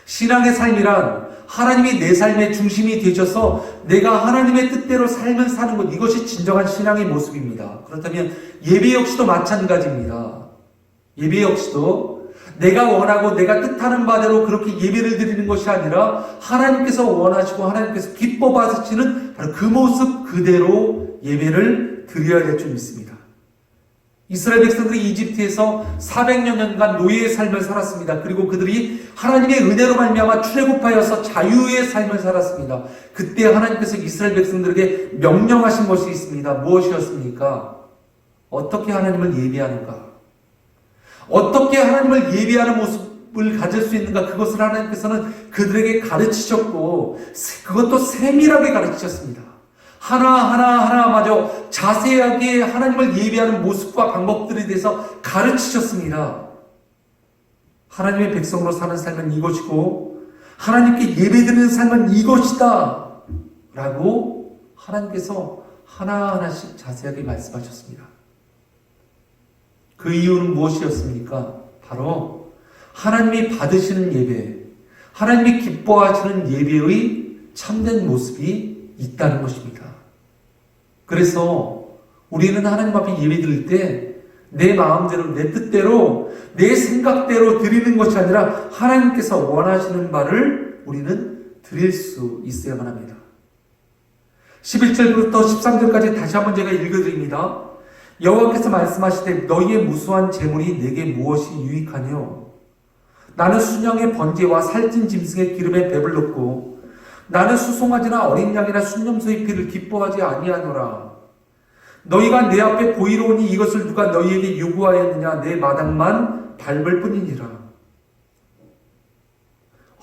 신앙의 삶이란 하나님이 내 삶의 중심이 되셔서 내가 하나님의 뜻대로 삶을 사는 것, 이것이 진정한 신앙의 모습입니다. 그렇다면 예배 역시도 마찬가지입니다. 예배 역시도 내가 원하고 내가 뜻하는 바대로 그렇게 예배를 드리는 것이 아니라 하나님께서 원하시고 하나님께서 기뻐 받으시는 바로 그 모습 그대로 예배를 드려야 될 줄 믿습니다. 이스라엘 백성들이 이집트에서 400여 년간 노예의 삶을 살았습니다. 그리고 그들이 하나님의 은혜로 말미암아 출애굽하여서 자유의 삶을 살았습니다. 그때 하나님께서 이스라엘 백성들에게 명령하신 것이 있습니다. 무엇이었습니까? 어떻게 하나님을 예배하는가? 어떻게 하나님을 예배하는 모습을 가질 수 있는가? 그것을 하나님께서는 그들에게 가르치셨고 그것도 세밀하게 가르치셨습니다. 하나마저 자세하게 하나님을 예배하는 모습과 방법들에 대해서 가르치셨습니다. 하나님의 백성으로 사는 삶은 이것이고 하나님께 예배드리는 삶은 이것이다 라고 하나님께서 하나하나씩 자세하게 말씀하셨습니다. 그 이유는 무엇이었습니까? 바로 하나님이 받으시는 예배, 하나님이 기뻐하시는 예배의 참된 모습이 있다는 것입니다. 그래서 우리는 하나님 앞에 예배 드릴 때 내 마음대로, 내 뜻대로, 내 생각대로 드리는 것이 아니라 하나님께서 원하시는 바를 우리는 드릴 수 있어야만 합니다. 11절부터 13절까지 다시 한번 제가 읽어드립니다. 여호와께서 말씀하시되 너희의 무수한 재물이 내게 무엇이 유익하뇨? 나는 순양의 번제와 살찐 짐승의 기름에 배불렀고 나는 수송아지나 어린 양이나 순념소의 피를 기뻐하지 아니하노라. 너희가 내 앞에 보이러 오니 이것을 누가 너희에게 요구하였느냐? 내 마당만 밟을 뿐이니라.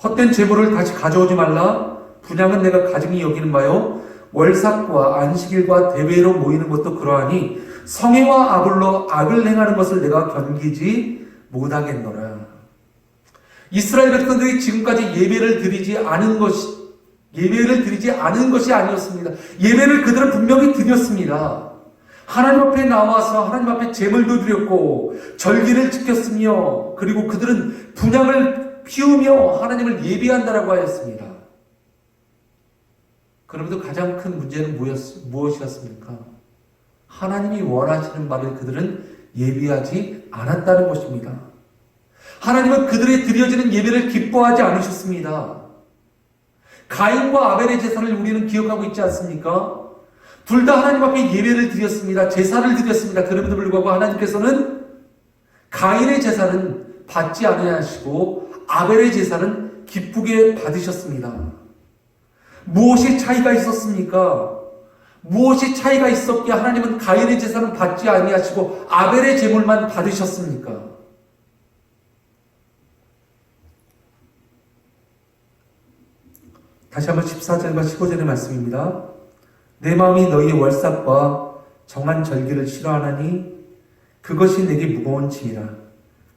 헛된 재물을 다시 가져오지 말라. 분향은 내가 가증히 여기는 바요 월삭과 안식일과 대회로 모이는 것도 그러하니 성회와 아굴로 악을 행하는 것을 내가 견기지 못하겠노라. 이스라엘 백성들이 지금까지 예배를 드리지 않은 것이 아니었습니다. 예배를 그들은 분명히 드렸습니다. 하나님 앞에 나와서 하나님 앞에 제물도 드렸고 절기를 지켰으며 그리고 그들은 분향을 피우며 하나님을 예배한다라고 하였습니다. 그럼에도 가장 큰 문제는 무엇이었습니까? 하나님이 원하시는 바를 그들은 예배하지 않았다는 것입니다. 하나님은 그들의 드려지는 예배를 기뻐하지 않으셨습니다. 가인과 아벨의 제사를 우리는 기억하고 있지 않습니까? 둘 다 하나님 앞에 예배를 드렸습니다. 제사를 드렸습니다. 그럼에도 불구하고 하나님께서는 가인의 제사는 받지 아니하시고 아벨의 제사는 기쁘게 받으셨습니다. 무엇이 차이가 있었습니까? 무엇이 차이가 있었기에 하나님은 가인의 제사는 받지 아니하시고 아벨의 제물만 받으셨습니까? 다시 한번 14절과 15절의 말씀입니다. 내 마음이 너희의 월삭과 정한 절기를 싫어하나니 그것이 내게 무거운 짐이라.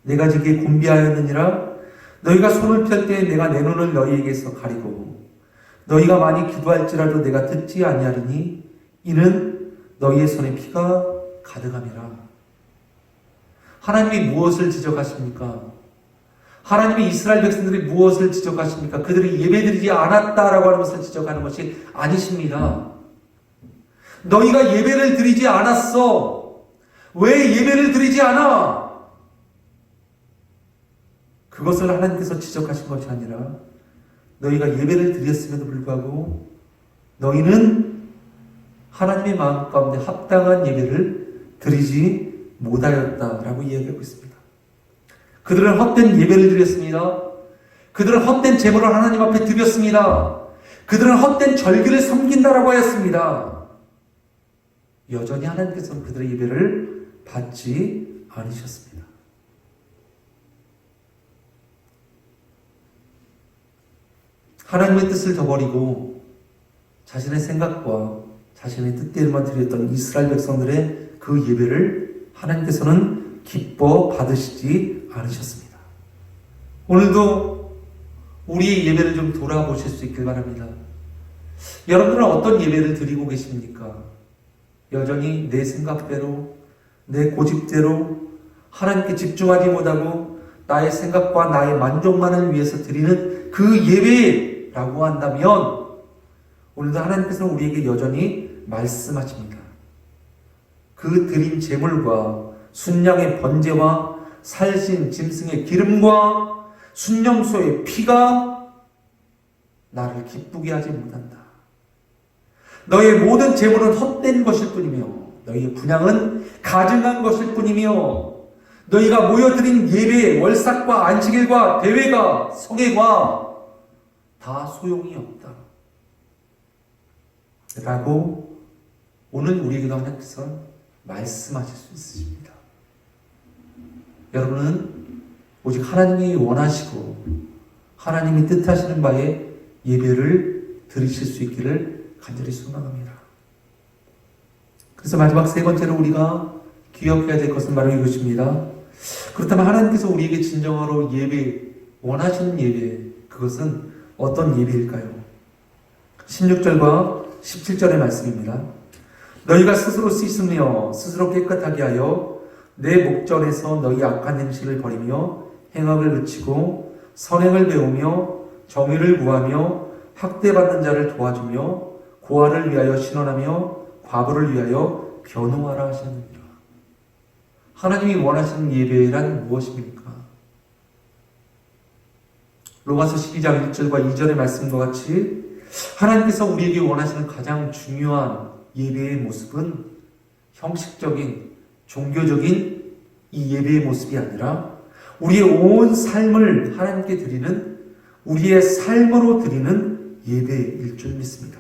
내가 지기에 곤비하였느니라. 너희가 손을 펼 때 내가 내 눈을 너희에게서 가리고 너희가 많이 기도할지라도 내가 듣지 아니하리니 이는 너희의 손에 피가 가득함이라. 하나님이 무엇을 지적하십니까? 하나님이 이스라엘 백성들이 무엇을 지적하십니까? 그들이 예배드리지 않았다라고 하는 것을 지적하는 것이 아니십니다. 너희가 예배를 드리지 않았어. 왜 예배를 드리지 않아? 그것을 하나님께서 지적하신 것이 아니라 너희가 예배를 드렸음에도 불구하고 너희는 하나님의 마음 가운데 합당한 예배를 드리지 못하였다라고 이야기하고 있습니다. 그들은 헛된 예배를 드렸습니다. 그들은 헛된 제물을 하나님 앞에 드렸습니다. 그들은 헛된 절기를 섬긴다라고 하였습니다. 여전히 하나님께서는 그들의 예배를 받지 않으셨습니다. 하나님의 뜻을 저버리고 자신의 생각과 자신의 뜻대로만 드렸던 이스라엘 백성들의 그 예배를 하나님께서는 기뻐 받으시지 않으셨습니다. 오늘도 우리의 예배를 좀 돌아보실 수 있길 바랍니다. 여러분들은 어떤 예배를 드리고 계십니까? 여전히 내 생각대로, 내 고집대로 하나님께 집중하지 못하고 나의 생각과 나의 만족만을 위해서 드리는 그 예배라고 한다면 오늘도 하나님께서는 우리에게 여전히 말씀하십니다. 그 드린 제물과 순양의 번제와 살신 짐승의 기름과 순념소의 피가 나를 기쁘게 하지 못한다. 너의 모든 제물은 헛된 것일 뿐이며 너희의 분향은 가증한 것일 뿐이며 너희가 모여드린 예배, 월삭과 안식일과 대회가 성회가 다 소용이 없다. 라고 오늘 우리에게도 하나님께서 말씀하실 수 있으십니다. 여러분은 오직 하나님이 원하시고 하나님이 뜻하시는 바에 예배를 드리실 수 있기를 간절히 소망합니다. 그래서 마지막 세 번째로 우리가 기억해야 될 것은 바로 이것입니다. 그렇다면 하나님께서 우리에게 진정으로 예배, 원하시는 예배, 그것은 어떤 예배일까요? 16절과 17절의 말씀입니다. 너희가 스스로 씻으며 스스로 깨끗하게 하여 내 목전에서 너희 악한 행실을 버리며 행악을 그치고 선행을 배우며 정의를 구하며 학대받는 자를 도와주며 고아를 위하여 신원하며 과부를 위하여 변호하라 하셨느니라. 하나님이 원하시는 예배란 무엇입니까? 로마서 12장 1절과 2절의 말씀과 같이 하나님께서 우리에게 원하시는 가장 중요한 예배의 모습은 형식적인 종교적인 이 예배의 모습이 아니라 우리의 온 삶을 하나님께 드리는 우리의 삶으로 드리는 예배일 줄 믿습니다.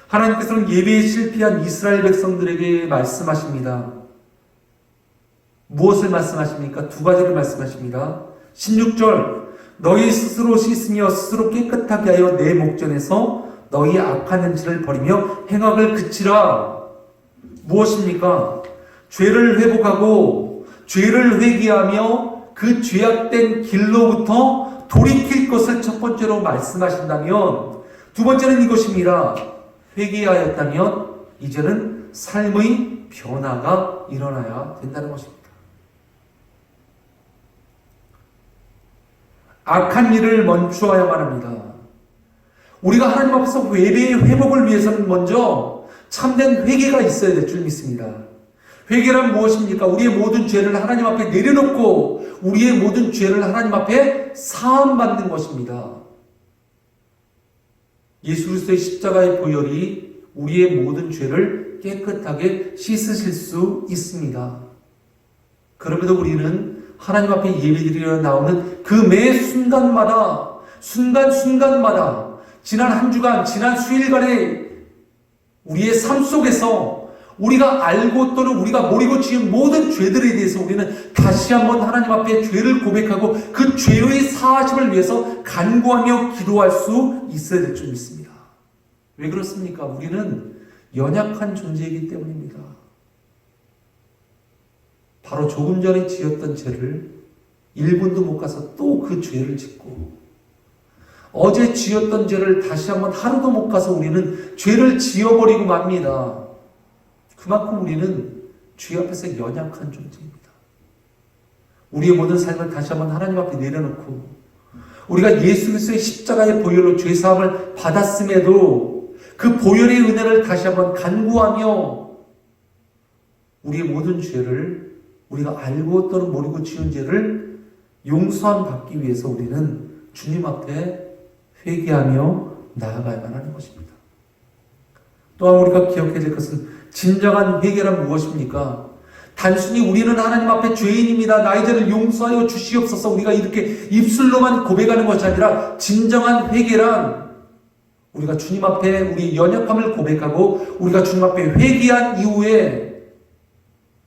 하나님께서는 예배에 실패한 이스라엘 백성들에게 말씀하십니다. 무엇을 말씀하십니까? 두 가지를 말씀하십니다. 16절 너희 스스로 씻으며 스스로 깨끗하게 하여 내 목전에서 너희 악한 행실을 버리며 행악을 그치라. 무엇입니까? 죄를 회복하고 죄를 회개하며 그 죄악된 길로부터 돌이킬 것을 첫 번째로 말씀하신다면 두 번째는 이것입니다. 회개하였다면 이제는 삶의 변화가 일어나야 된다는 것입니다. 악한 일을 멈추어야만 합니다. 우리가 하나님 앞에서 예배의 회복을 위해서는 먼저 참된 회개가 있어야 될 줄 믿습니다. 회개란 무엇입니까? 우리의 모든 죄를 하나님 앞에 내려놓고 우리의 모든 죄를 하나님 앞에 사함받는 것입니다. 예수 그리스도의 십자가의 보혈이 우리의 모든 죄를 깨끗하게 씻으실 수 있습니다. 그럼에도 우리는 하나님 앞에 예배드리러 나오는 그 매 순간마다 순간순간마다 지난 한 주간, 지난 수일간의 우리의 삶 속에서 우리가 알고 또는 우리가 모르고 지은 모든 죄들에 대해서 우리는 다시 한번 하나님 앞에 죄를 고백하고 그 죄의 사하심을 위해서 간구하며 기도할 수 있어야 될 줄 믿습니다. 왜 그렇습니까? 우리는 연약한 존재이기 때문입니다. 바로 조금 전에 지었던 죄를 1분도 못 가서 또 그 죄를 짓고 어제 지었던 죄를 다시 한번 하루도 못 가서 우리는 죄를 지어버리고 맙니다. 그만큼 우리는 죄 앞에서 연약한 존재입니다. 우리의 모든 삶을 다시 한번 하나님 앞에 내려놓고 우리가 예수 그리스도의 십자가의 보혈로 죄사함을 받았음에도 그 보혈의 은혜를 다시 한번 간구하며 우리의 모든 죄를 우리가 알고 또는 모르고 지은 죄를 용서함 받기 위해서 우리는 주님 앞에 회개하며 나아가야만 하는 것입니다. 또한 우리가 기억해야 될 것은 진정한 회개란 무엇입니까? 단순히 우리는 하나님 앞에 죄인입니다. 나의 죄를 용서하여 주시옵소서 우리가 이렇게 입술로만 고백하는 것이 아니라 진정한 회개란 우리가 주님 앞에 우리 연약함을 고백하고 우리가 주님 앞에 회개한 이후에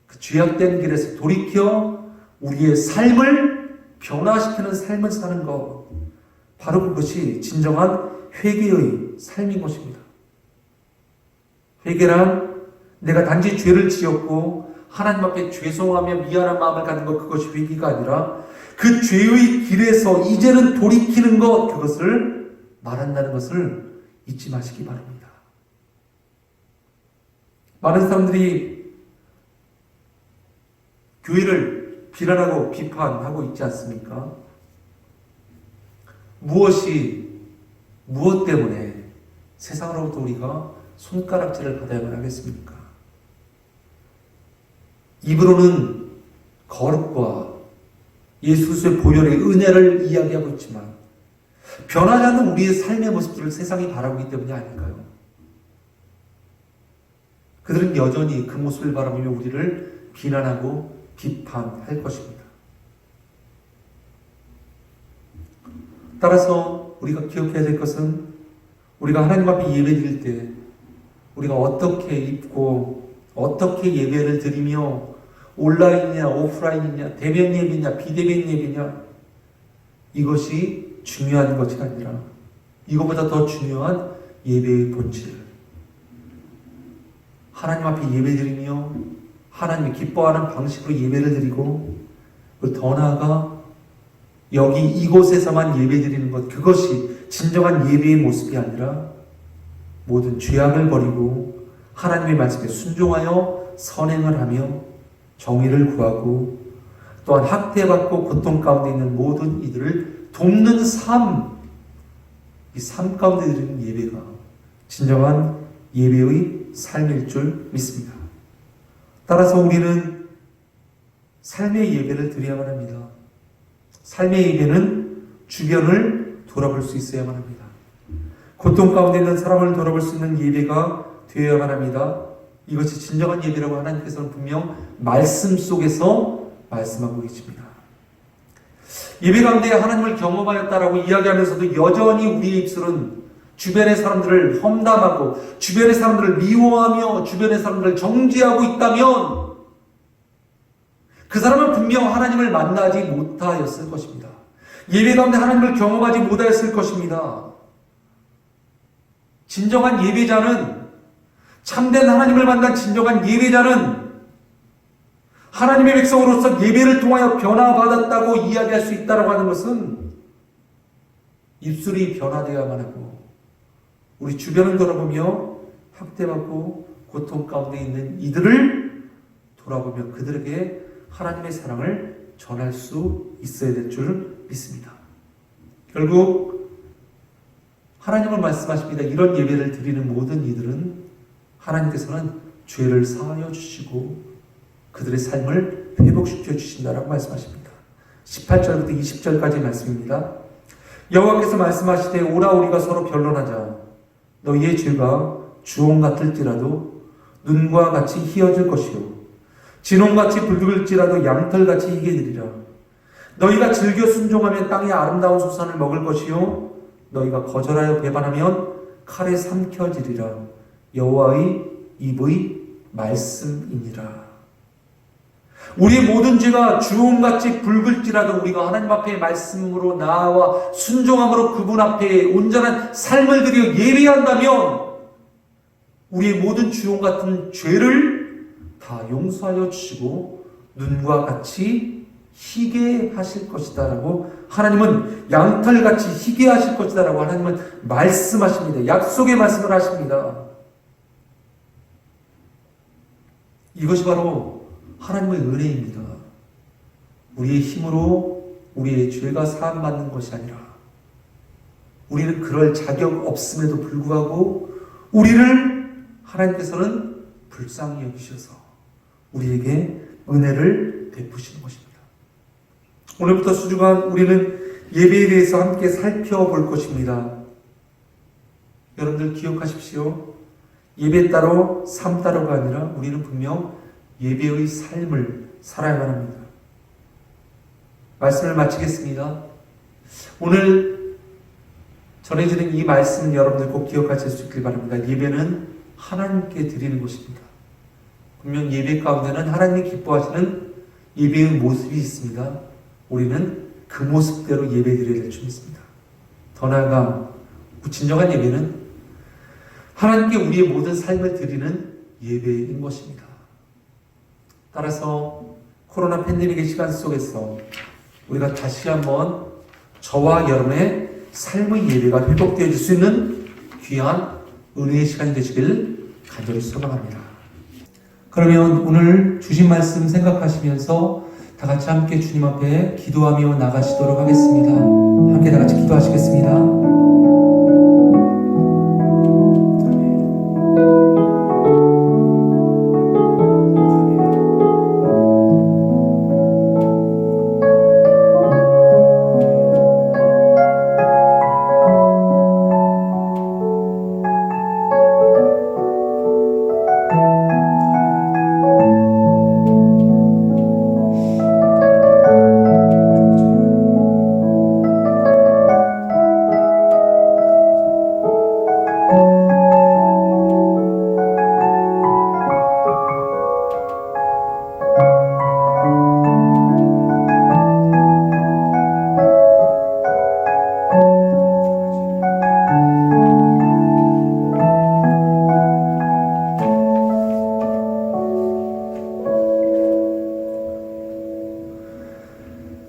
그 죄악된 길에서 돌이켜 우리의 삶을 변화시키는 삶을 사는 것 바로 그것이 진정한 회개의 삶인 것입니다. 회개란 내가 단지 죄를 지었고 하나님 앞에 죄송하며 미안한 마음을 갖는 것, 그것이 회개가 아니라 그 죄의 길에서 이제는 돌이키는 것, 그것을 말한다는 것을 잊지 마시기 바랍니다. 많은 사람들이 교회를 비난하고 비판하고 있지 않습니까? 무엇 때문에 세상으로부터 우리가 손가락질을 받아야만 하겠습니까? 입으로는 거룩과 예수 그리스도의 보혈의 은혜를 이야기하고 있지만 변하지 않는 우리의 삶의 모습들을 세상이 바라보기 때문이 아닐까요? 그들은 여전히 그 모습을 바라보며 우리를 비난하고 비판할 것입니다. 따라서 우리가 기억해야 될 것은 우리가 하나님 앞에 예배드릴 때 우리가 어떻게 입고 어떻게 예배를 드리며 온라인이냐 오프라인이냐 대면 예배냐 비대면 예배냐 이것이 중요한 것이 아니라 이것보다 더 중요한 예배의 본질, 하나님 앞에 예배드리며 하나님이 기뻐하는 방식으로 예배를 드리고 더 나아가 여기 이곳에서만 예배드리는 것, 그것이 진정한 예배의 모습이 아니라 모든 죄악을 버리고 하나님의 말씀에 순종하여 선행을 하며 정의를 구하고 또한 학대받고 고통 가운데 있는 모든 이들을 돕는 삶, 이 삶 가운데 드리는 예배가 진정한 예배의 삶일 줄 믿습니다. 따라서 우리는 삶의 예배를 드려야만 합니다. 삶의 예배는 주변을 돌아볼 수 있어야만 합니다. 고통 가운데 있는 사람을 돌아볼 수 있는 예배가 되어야만 합니다. 이것이 진정한 예배라고 하나님께서는 분명 말씀 속에서 말씀하고 계십니다. 예배 가운데 하나님을 경험하였다라고 이야기하면서도 여전히 우리의 입술은 주변의 사람들을 험담하고 주변의 사람들을 미워하며 주변의 사람들을 정죄하고 있다면 그 사람은 분명 하나님을 만나지 못하였을 것입니다. 예배 가운데 하나님을 경험하지 못하였을 것입니다. 진정한 예배자는, 참된 하나님을 만난 진정한 예배자는 하나님의 백성으로서 예배를 통하여 변화받았다고 이야기할 수 있다고 하는 것은 입술이 변화되어야만 하고 우리 주변을 돌아보며 학대받고 고통 가운데 있는 이들을 돌아보며 그들에게 하나님의 사랑을 전할 수 있어야 될 줄 믿습니다. 결국 하나님은 말씀하십니다. 이런 예배를 드리는 모든 이들은 하나님께서는 죄를 사하여 주시고 그들의 삶을 회복시켜 주신다라고 말씀하십니다. 18절부터 20절까지 말씀입니다. 여호와께서 말씀하시되 오라 우리가 서로 변론하자. 너희의 죄가 주홍 같을지라도 눈과 같이 희어질 것이요 진홍같이 붉을지라도 양털같이 희게 되리라. 너희가 즐겨 순종하면 땅의 아름다운 소산을 먹을 것이요 너희가 거절하여 배반하면 칼에 삼켜지리라. 여호와의 입의 말씀이니라. 우리의 모든 죄가 주홍같이 붉을지라도 우리가 하나님 앞에 말씀으로 나아와 순종함으로 그분 앞에 온전한 삶을 드려 예배한다면 우리의 모든 주홍 같은 죄를 다 용서하여 주시고 눈과 같이 희게 하실 것이다 라고 하나님은 양털같이 희게 하실 것이다 라고 하나님은 말씀하십니다. 약속의 말씀을 하십니다. 이것이 바로 하나님의 은혜입니다. 우리의 힘으로 우리의 죄가 사함받는 것이 아니라 우리는 그럴 자격 없음에도 불구하고 우리를 하나님께서는 불쌍히 여기셔서 우리에게 은혜를 베푸시는 것입니다. 오늘부터 수주간 우리는 예배에 대해서 함께 살펴볼 것입니다. 여러분들 기억하십시오. 예배 따로 삶 따로가 아니라 우리는 분명 예배의 삶을 살아야만 합니다. 말씀을 마치겠습니다. 오늘 전해지는 이 말씀 여러분들 꼭 기억하실 수 있길 바랍니다. 예배는 하나님께 드리는 것입니다. 분명 예배 가운데는 하나님이 기뻐하시는 예배의 모습이 있습니다. 우리는 그 모습대로 예배 드려야 될 줄 믿습니다. 더 더 나아가 진정한 예배는 하나님께 우리의 모든 삶을 드리는 예배인 것입니다. 따라서 코로나 팬데믹의 시간 속에서 우리가 다시 한번 저와 여러분의 삶의 예배가 회복되어질 수 있는 귀한 은혜의 시간이 되시길 간절히 소망합니다. 그러면 오늘 주신 말씀 생각하시면서 다 같이 함께 주님 앞에 기도하며 나가시도록 하겠습니다. 함께 다 같이 기도하시겠습니다.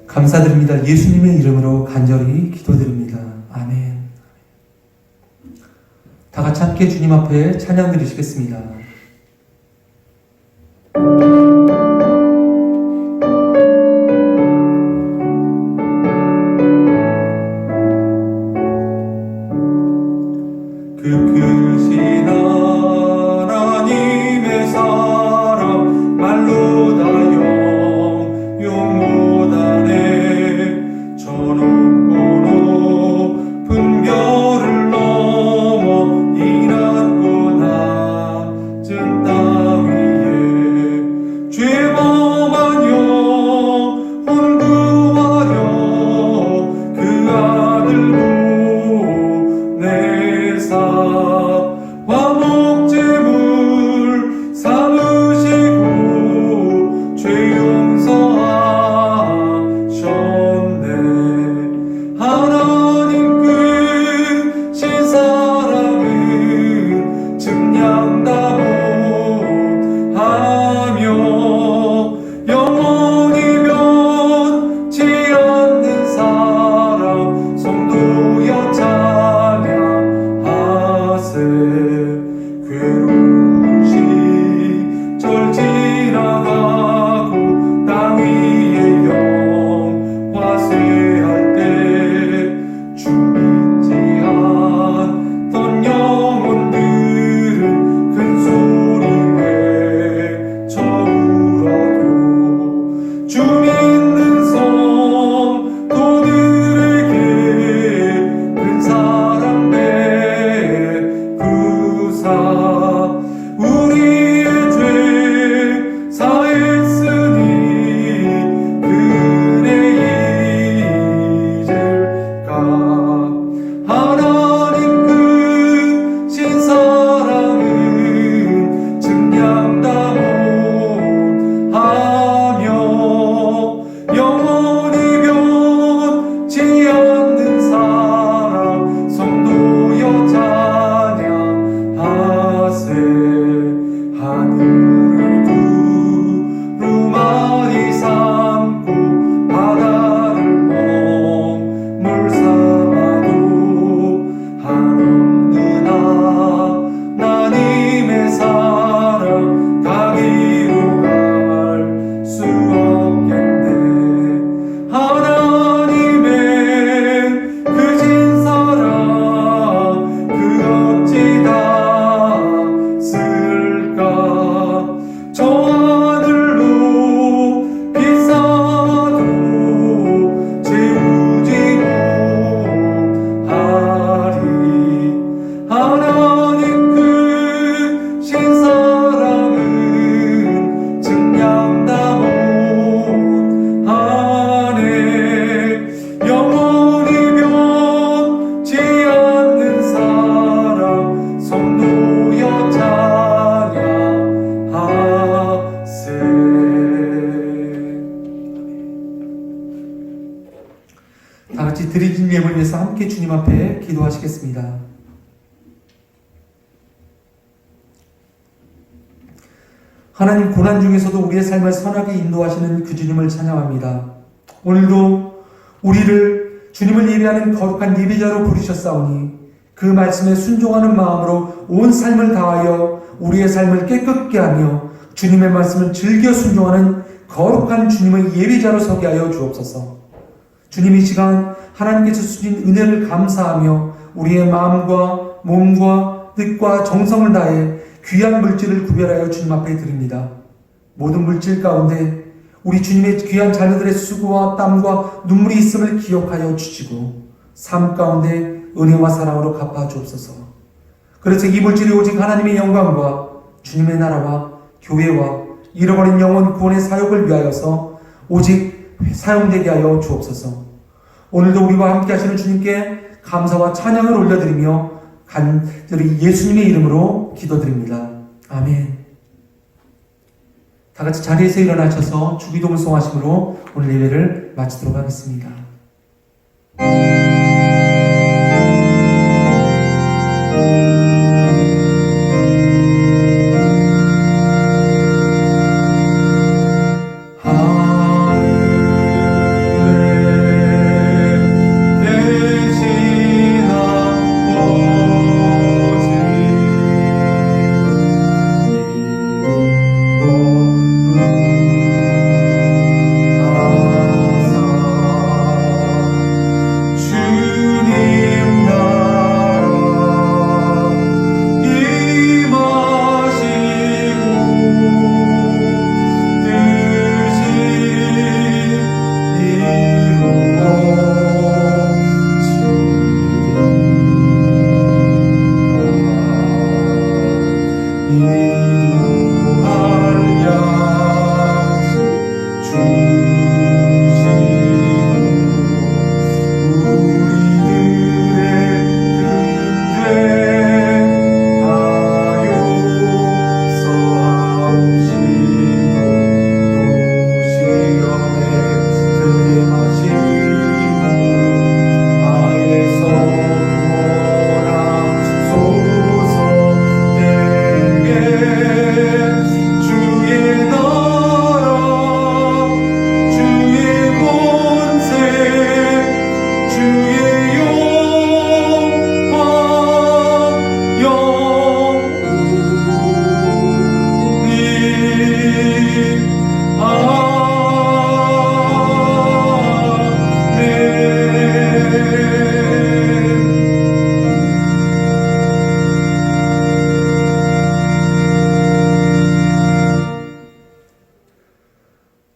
감사드립니다. 예수님의 이름으로 간절히 기도드립니다. 아멘. 다 같이 함께 주님 앞에 찬양 드리시겠습니다. 그 크신 하나님의 사랑 말로 다 용 못하네. 저 높고 높은 별을 넘어 일하구나. 다 같이 드리진 예물을 위해서 함께 주님 앞에 기도하시겠습니다. 하나님, 고난 중에서도 우리의 삶을 선하게 인도하시는 그 주님을 찬양합니다. 오늘도 우리를 주님을 예배하는 거룩한 예배자로 부르셨사오니 그 말씀에 순종하는 마음으로 온 삶을 다하여 우리의 삶을 깨끗게 하며 주님의 말씀을 즐겨 순종하는 거룩한 주님의 예배자로 서게 하여 주옵소서. 주님, 이 시간 하나님께서 주신 은혜를 감사하며 우리의 마음과 몸과 뜻과 정성을 다해 귀한 물질을 구별하여 주님 앞에 드립니다. 모든 물질 가운데 우리 주님의 귀한 자녀들의 수고와 땀과 눈물이 있음을 기억하여 주시고 삶 가운데 은혜와 사랑으로 갚아 주옵소서. 그래서 이 물질이 오직 하나님의 영광과 주님의 나라와 교회와 잃어버린 영혼 구원의 사역을 위하여서 오직 사용되게 하여 주옵소서. 오늘도 우리와 함께 하시는 주님께 감사와 찬양을 올려드리며 간절히 예수님의 이름으로 기도드립니다. 아멘. 다 같이 자리에서 일어나셔서 주기도문 송하심으로 오늘 예배를 마치도록 하겠습니다.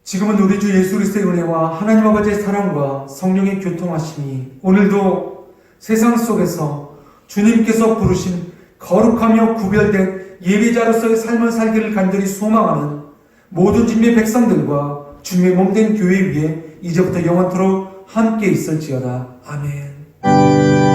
지금은 우리 주 예수 그리스도의 은혜와 하나님 아버지의 사랑과 성령의 교통하심이 오늘도 세상 속에서 주님께서 부르신 거룩하며 구별된 예배자로서의 삶을 살기를 간절히 소망하는 모든 주님의 백성들과 주님의 몸된 교회 위에 이제부터 영원토록 함께 있을지어다. 아멘.